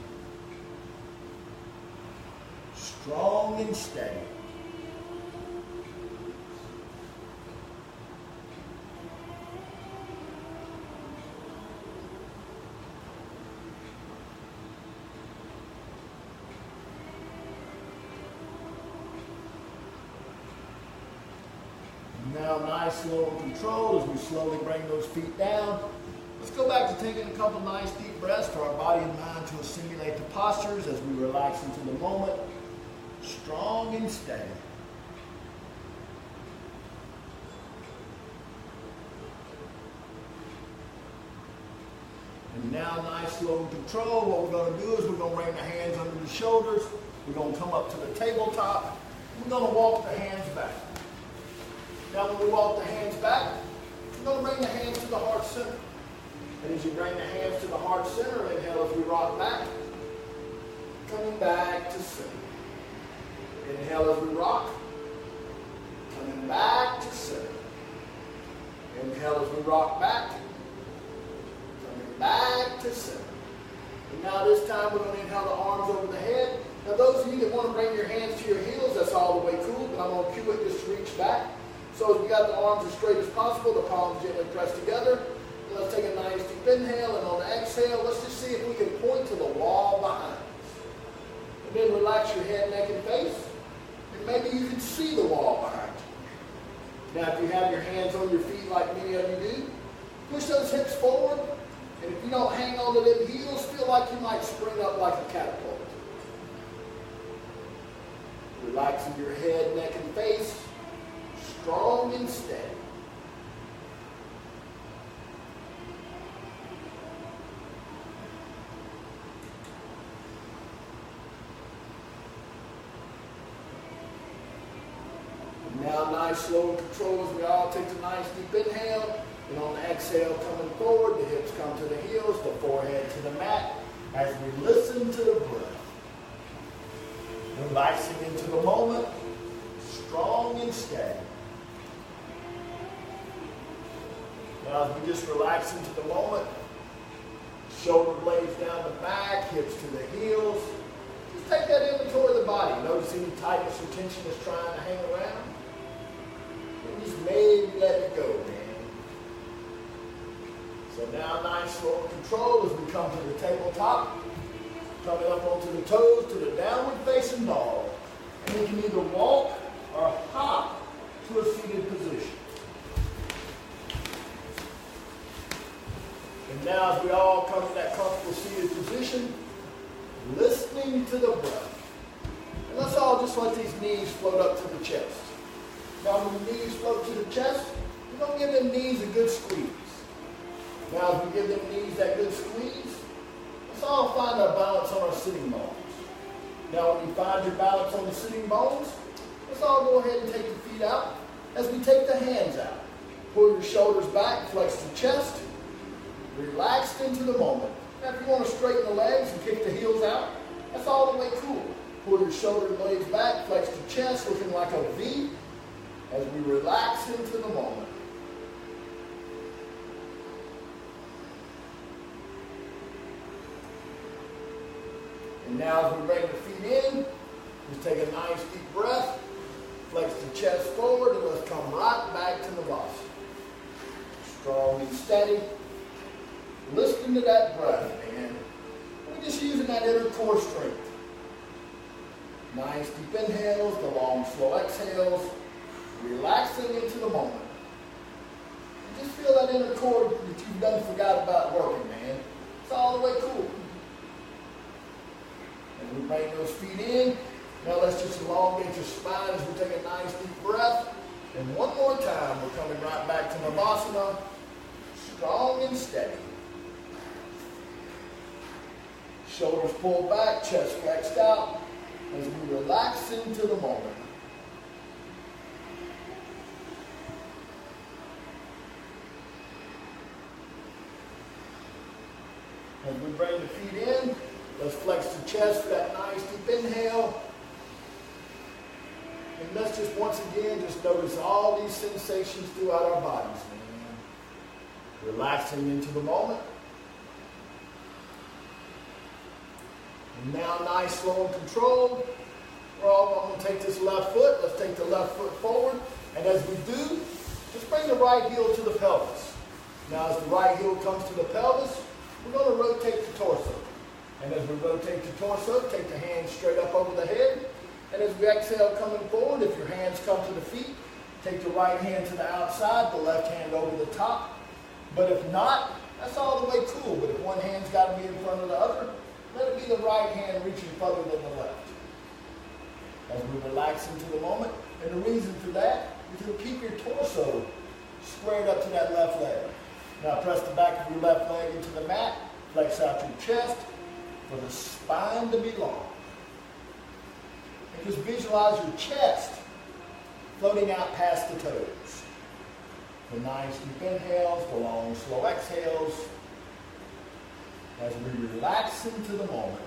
Strong and steady. Now nice, slow and controlled as we slowly bring those feet down. Let's go back to taking a couple nice deep breaths for our body and mind to simulate the postures as we relax into the moment. Strong and steady. And now nice, slow and controlled. What we're going to do is we're going to bring the hands under the shoulders. We're going to come up to the tabletop. We're going to walk the hands back. Now when we walk the hands back, we're going to bring the hands to the heart center. And as you bring the hands to the heart center, inhale as we rock back. Coming back to center. Inhale as we rock. Coming back to center. Inhale as we rock back. Coming back to center. And now this time we're going to inhale the arms over the head. Now those of you that want to bring your hands to your heels, that's all the way cool, but I'm going to cue it just to reach back. So as we got the arms as straight as possible, the palms gently pressed together. And let's take a nice deep inhale, and on the exhale, let's just see if we can point to the wall behind us. And then relax your head, neck, and face. And maybe you can see the wall behind you. Now if you have your hands on your feet like many of you do, push those hips forward. And if you don't hang on to them heels, feel like you might spring up like a catapult. Relaxing your head, neck, and face. Strong and steady. And now nice, slow and controlled as we all take a nice deep inhale. And on the exhale, coming forward, the hips come to the heels, the forehead to the mat. As we listen to the breath. Relaxing into the moment. Strong and steady. Now as we just relax into the moment, shoulder blades down the back, hips to the heels. Just take that inventory of the body. Notice any tightness or tension that's trying to hang around. And just maybe let it go, man. So now nice, slow and controlled as we come to the tabletop. Coming up onto the toes to the downward facing dog. And we can either walk or hop to a seated position. And now as we all come to that comfortable seated position, listening to the breath. And let's all just let these knees float up to the chest. Now when the knees float to the chest, we're going to give them knees a good squeeze. Now as we give them knees that good squeeze, let's all find our balance on our sitting bones. Now when you find your balance on the sitting bones, let's all go ahead and take the feet out. As we take the hands out, pull your shoulders back, flex the chest, relaxed into the moment. Now if you want to straighten the legs and kick the heels out, that's all the way cool. Pull your shoulder blades back, flex the chest, looking like a V, as we relax into the moment. And now as we bring the feet in, just take a nice deep breath, flex the chest forward, and let's come right back to Vinyasa. Strong and steady. Listen to that breath, man. We're just using that inner core strength. Nice deep inhales, the long slow exhales, relaxing into the moment. And just feel that inner core that you've done forgot about working, man. It's all the way cool. And we bring those feet in. Now let's just elongate your spine as we take a nice deep breath. And one more time, we're coming right back to Vinyasa. Strong and steady. Shoulders pulled back, chest flexed out as we relax into the moment. As we bring the feet in, let's flex the chest for that nice deep inhale. And And let's just once again just notice all these sensations throughout our bodies, man. Relaxing into the moment. And now nice, slow, and controlled. I'm going to take this left foot. Let's take the left foot forward. And as we do, just bring the right heel to the pelvis. Now as the right heel comes to the pelvis, we're going to rotate the torso. And as we rotate the torso, take the hands straight up over the head. And as we exhale coming forward, if your hands come to the feet, take the right hand to the outside, the left hand over the top. But if not, that's all the way cool. But if one hand's got to be in front of the other, let it be the right hand reaching further than the left. As we relax into the moment, and the reason for that is to keep your torso squared up to that left leg. Now press the back of your left leg into the mat, flex out your chest for the spine to be long. And just visualize your chest floating out past the toes. The nice deep inhales, the long slow exhales. As we relax into the moment,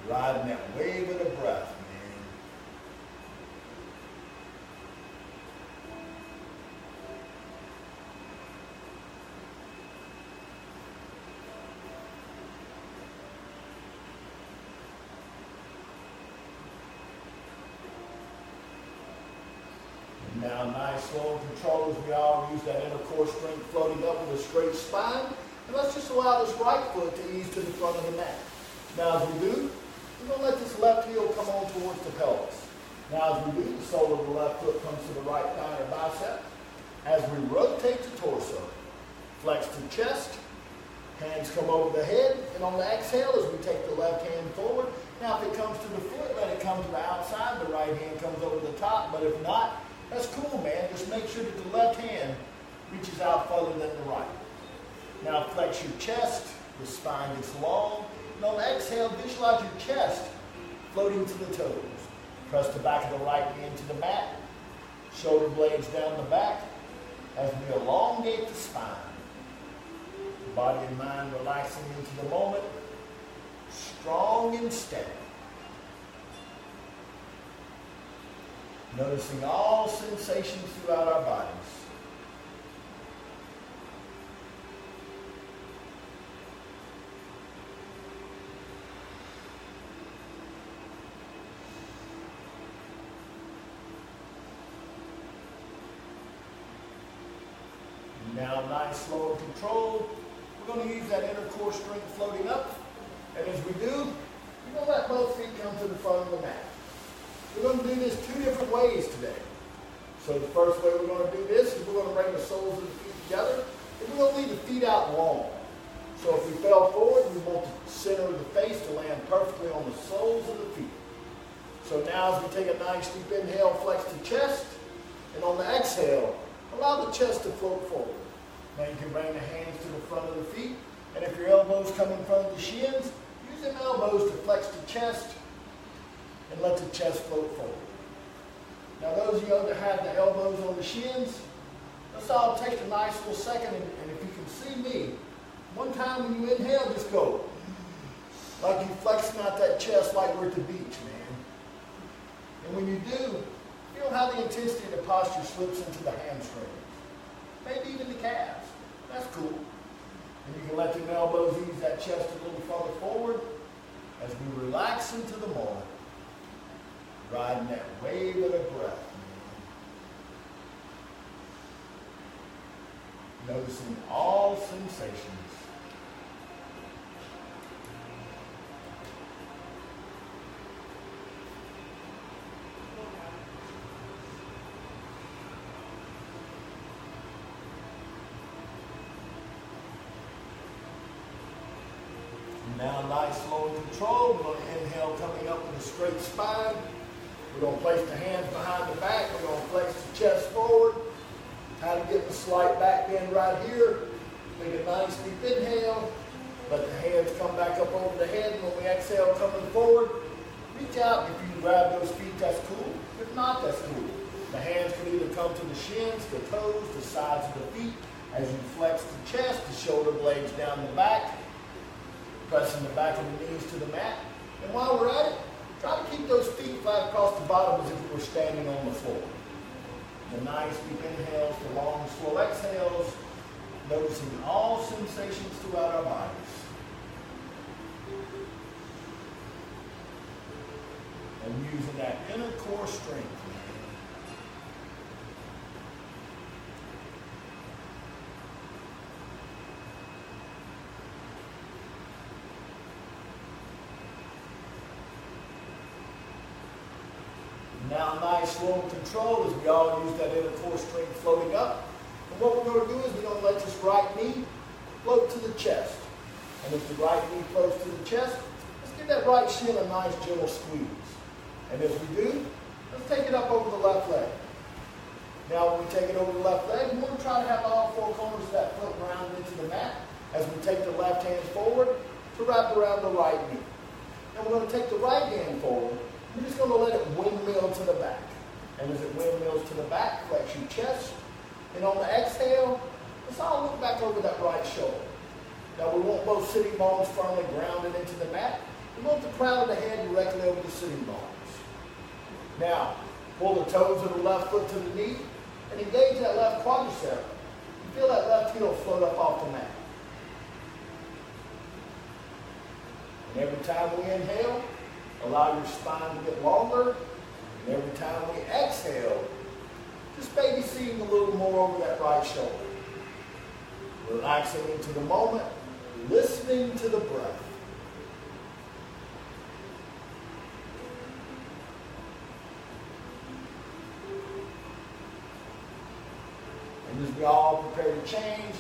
riding that wave of the breath, man. And now nice, slow, and controlled as we all use that inner core strength floating up with a straight spine. And let's just allow this right foot to ease to the front of the mat. Now as we do, we're going to let this left heel come on towards the pelvis. Now as we do, the sole of the left foot comes to the right thigh or bicep. As we rotate the torso, flex the chest, hands come over the head, and on the exhale as we take the left hand forward. Now if it comes to the foot, let it come to the outside, the right hand comes over the top, but if not, that's cool, man. Just make sure that the left hand reaches out further than the right. Now flex your chest, the spine gets long. And on the exhale, visualize your chest floating to the toes. Press the back of the right hand to the mat, shoulder blades down the back as we elongate the spine. Body and mind relaxing into the moment, strong and steady. Noticing all sensations throughout our bodies. Now nice, slow, and controlled. We're going to use that inner core strength floating up. And as we do, we're going to let both feet come to the front of the mat. We're going to do this two different ways today. So the first way we're going to do this is we're going to bring the soles of the feet together. And we're going to leave the feet out long. So if we fell forward, we want the center of the face to land perfectly on the soles of the feet. So now as we take a nice deep inhale, flex the chest. And on the exhale, allow the chest to float forward. Now you can bring the hands to the front of the feet. And if your elbows come in front of the shins, use them elbows to flex the chest and let the chest float forward. Now those of you that have the elbows on the shins, let's all take a nice little second, and if you can see me, one time when you inhale, just go. Like you flexing out that chest like we're at the beach, man. And when you do, feel how the intensity of the posture slips into the hamstrings. Maybe even the calves. That's cool. And you can let the elbows ease that chest a little further forward as we relax into the moment. Riding that wave of the breath. Noticing all sensations. Now nice, slow, and controlled. We're going to inhale coming up with a straight spine. We're going to place the hands behind the back. We're going to flex the chest forward. Kind of get the slight back bend right here. Take a nice deep inhale. Let the hands come back up over the head. And when we exhale coming forward, reach out. If you can grab those feet, that's cool. If not, that's cool. The hands can either come to the shins, the toes, the sides of the feet. As you flex the chest, the shoulder blades down the back. Pressing the back of the knees to the mat. And while we're at it, Try to keep those feet flat across the bottom as if you were standing on the floor. The nice deep inhales, the long, slow exhales, noticing all sensations throughout our bodies. And using that inner core strength. Now nice, slow and controlled as we all use that inner core strength floating up. And what we're going to do is we're going to let this right knee float to the chest. And if the right knee floats to the chest, let's give that right shin a nice gentle squeeze. And as we do, let's take it up over the left leg. Now when we take it over the left leg, we want to try to have all four corners of that foot rounded into the mat as we take the left hand forward to wrap around the right knee. And we're going to take the right hand forward. We're just going to let it windmill to the back. And as it windmills to the back, flex your chest. And on the exhale, let's all look back over that right shoulder. Now we want both sitting bones firmly grounded into the mat. We want the crown of the head directly over the sitting bones. Now, pull the toes of the left foot to the knee and engage that left quadricep. And feel that left heel float up off the mat. And every time we inhale, allow your spine to get longer. And every time we exhale, just maybe seeing a little more over that right shoulder. Relaxing into the moment, listening to the breath. And as we all prepare to change,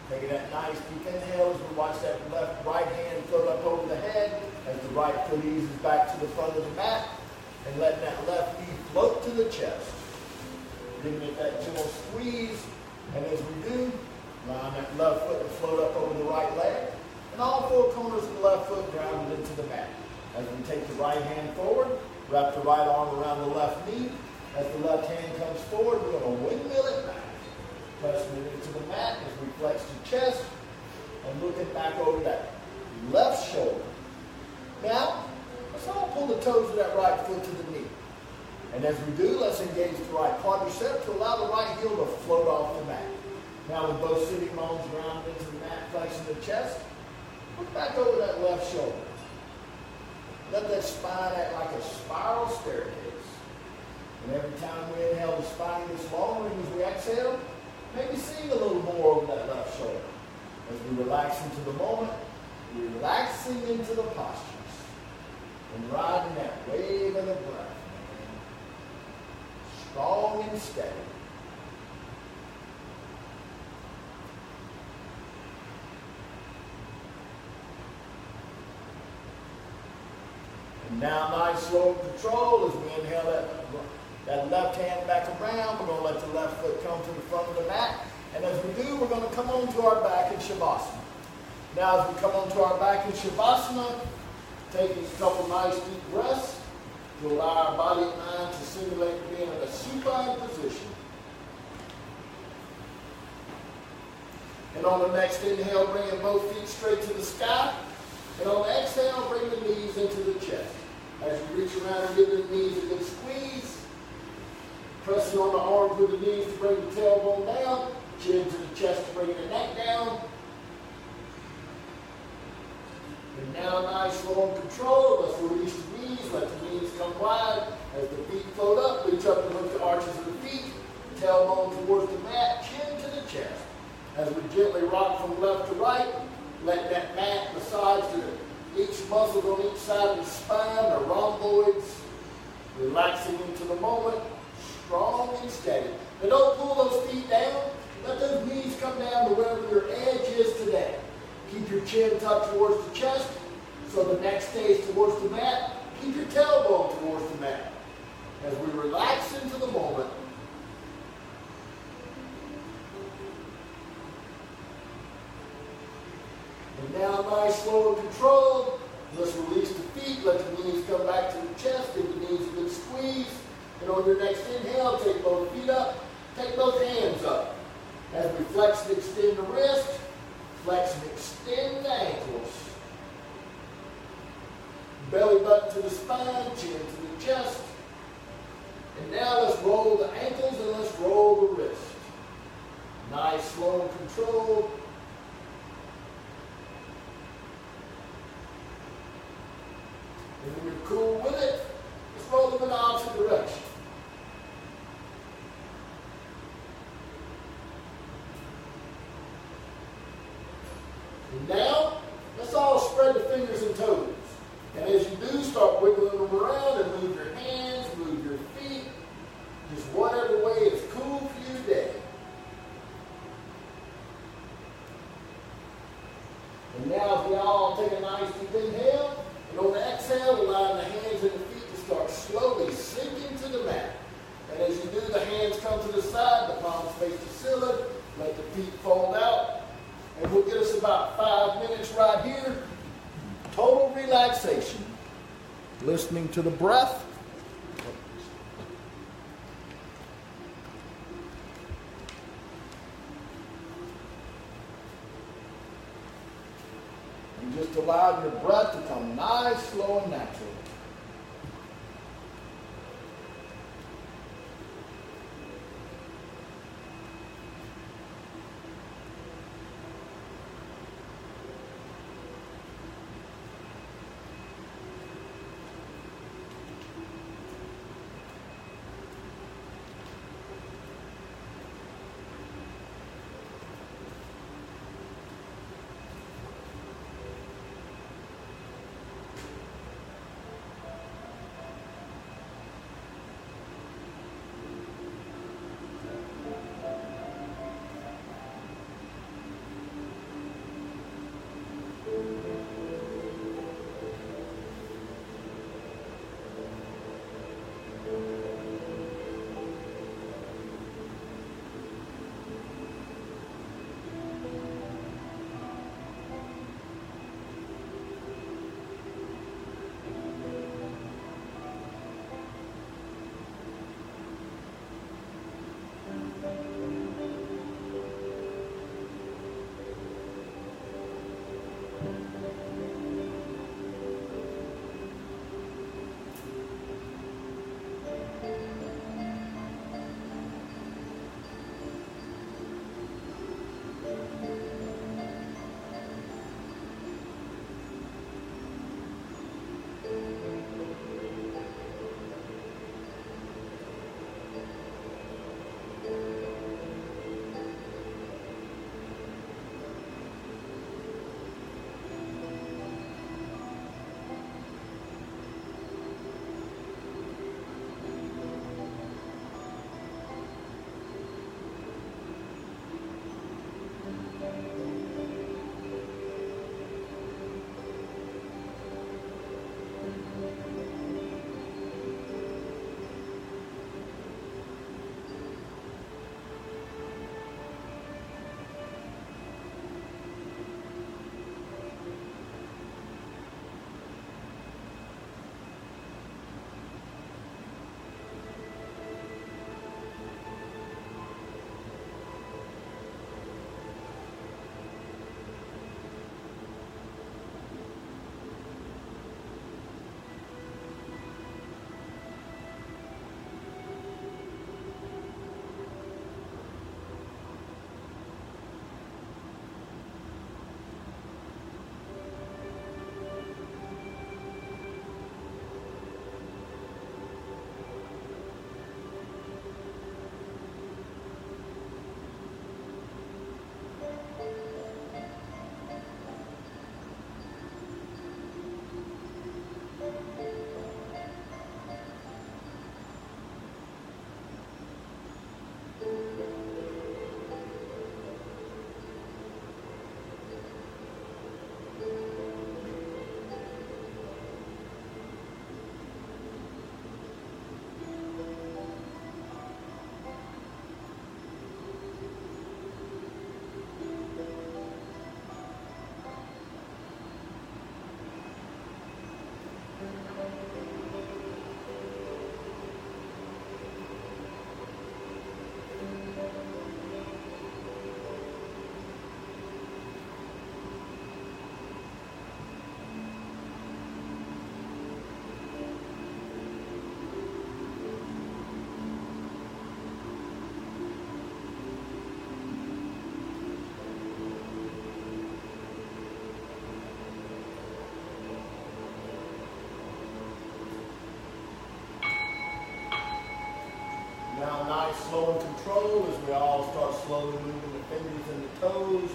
taking that nice deep inhale as we watch that right hand float up over the head as the right foot eases back to the front of the mat and letting that left knee float to the chest. Giving it that gentle squeeze, and as we do, allowing that left foot to float up over the right leg and all four corners of the left foot grounded into the mat. As we take the right hand forward, wrap the right arm around the left knee. As the left hand comes forward, we're going to windmill it back. Pressing it into the mat as we flex the chest and looking back over that left shoulder. Now, let's all pull the toes of that right foot to the knee. And as we do, let's engage the right quadricep to allow the right heel to float off the mat. Now with both sitting bones grounded into the mat, flexing the chest, look back over that left shoulder. Let that spine act like a spiral staircase. And every time we inhale, the spine gets longer, and as we exhale, maybe seeing a little more over that left shoulder. As we relax into the moment, relaxing into the postures, and riding that wave of the breath. Strong and steady. And now nice slow control as we inhale that left hand back around. We're going to let the left foot come to the front of the mat. And as we do, we're going to come onto our back in Shavasana. Now as we come onto our back in Shavasana, taking a couple nice deep breaths to allow our body and mind to simulate being in a supine position. And on the next inhale, bringing both feet straight to the sky. And on the exhale, bring the knees into the chest. As you reach around and give the knees a good squeeze, pressing on the arms with the knees to bring the tailbone down, chin to the chest to bring the neck down. And now nice, slow and controlled. Let's release the knees, let the knees come wide. As the feet float up, reach up and lift the arches of the feet, tailbone towards the mat, chin to the chest. As we gently rock from left to right, let that mat massage each muscle on each side of the spine, the rhomboids, relaxing into the moment, strong and steady. But don't pull those feet down. Let those knees come down to wherever your edge is today. Keep your chin tucked towards the chest so the neck stays towards the mat. Keep your tailbone towards the mat. As we relax into the moment, and now nice, slow and controlled. Let's release the feet. Let the knees come back to the chest. Give the knees a good squeeze. And on your next inhale, take both feet up. Take both hands up. As we flex and extend the wrist, flex and extend the ankles. belly button to the spine, chin to the chest. And now let's roll the ankles and let's roll the wrist. Nice, slow, and controlled. And when you're cool with it, let's roll them in the opposite direction. And now, let's all spread the fingers and toes. And as you do, start wiggling them around and move your hands, move your feet, just whatever way is cool for you today. And now if we all take a nice deep inhale, and on the exhale, allowing the hands and the feet to start slowly sinking to the mat. And as you do, the hands come to the side, the palms face the ceiling, let the feet fold out. And we'll get us about 5 minutes right here. Total relaxation. Listening to the breath. And just allow your breath to come nice, slow, and natural. slow and controlled as we all start slowly moving the fingers and the toes,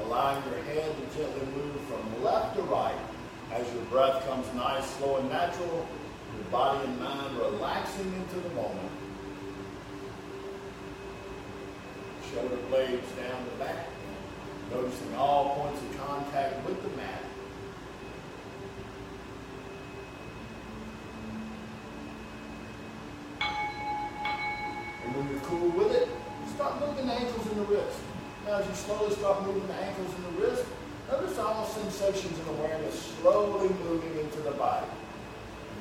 allowing your head to gently move from left to right. As your breath comes nice, slow, and natural, your body and mind relaxing into the moment. Shoulder blades down the back, noticing all points of contact with the mat. And when you're cool with it, start moving the ankles and the wrists. Now as you slowly start moving the ankles and the wrists, notice all sensations and awareness slowly moving into the body.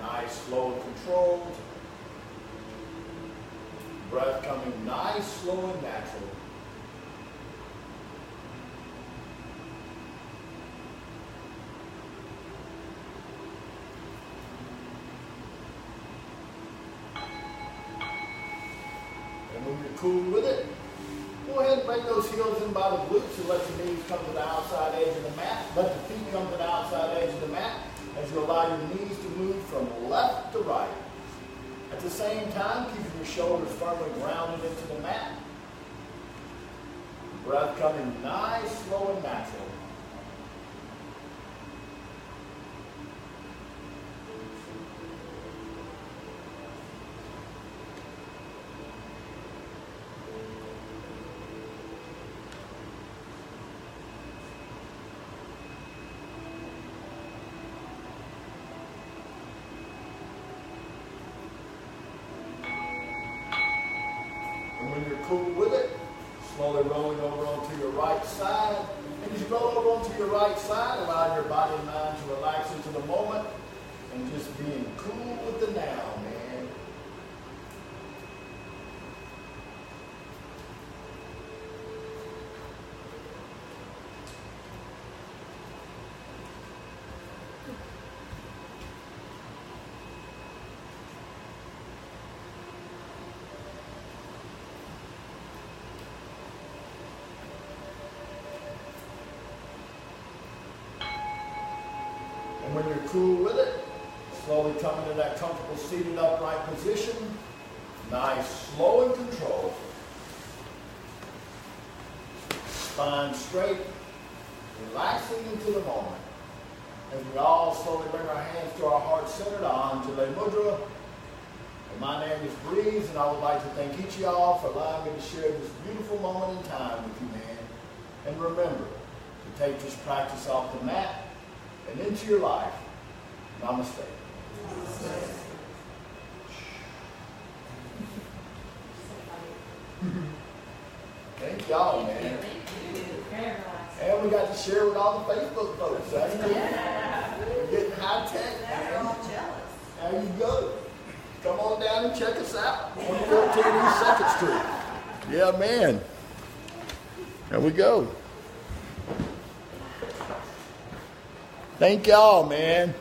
Nice, slow, and controlled. Breath coming nice, slow, and natural. And when you're cool with it, go ahead and bring those heels in by the glutes and let your knees come to the outside edge of the mat. Let the feet come to the outside edge of the mat as you allow your knees to move from left to right. At the same time, keeping your shoulders firmly grounded into the mat. Breath coming nice, slow, and natural. And when you're cool with it, slowly rolling over onto your right side. And as you roll over onto your right side, allow your body and mind to relax into the moment and just being cool with the now, man. And when you're cool with it, slowly come into that comfortable seated upright position. Nice, slow, and controlled. Spine straight, relaxing into the moment. As we all slowly bring our hands to our heart center, to Anjali Mudra. And my name is Breeze, and I would like to thank each of y'all for allowing me to share this beautiful moment in time with you, man. And remember to take this practice off the mat and into your life. Namaste. Thank y'all, man. And we got to share with all the Facebook folks. We're getting high tech, man. There you go. Come on down and check us out. 114 East 2nd Street. Yeah, man. There we go. Thank y'all, man.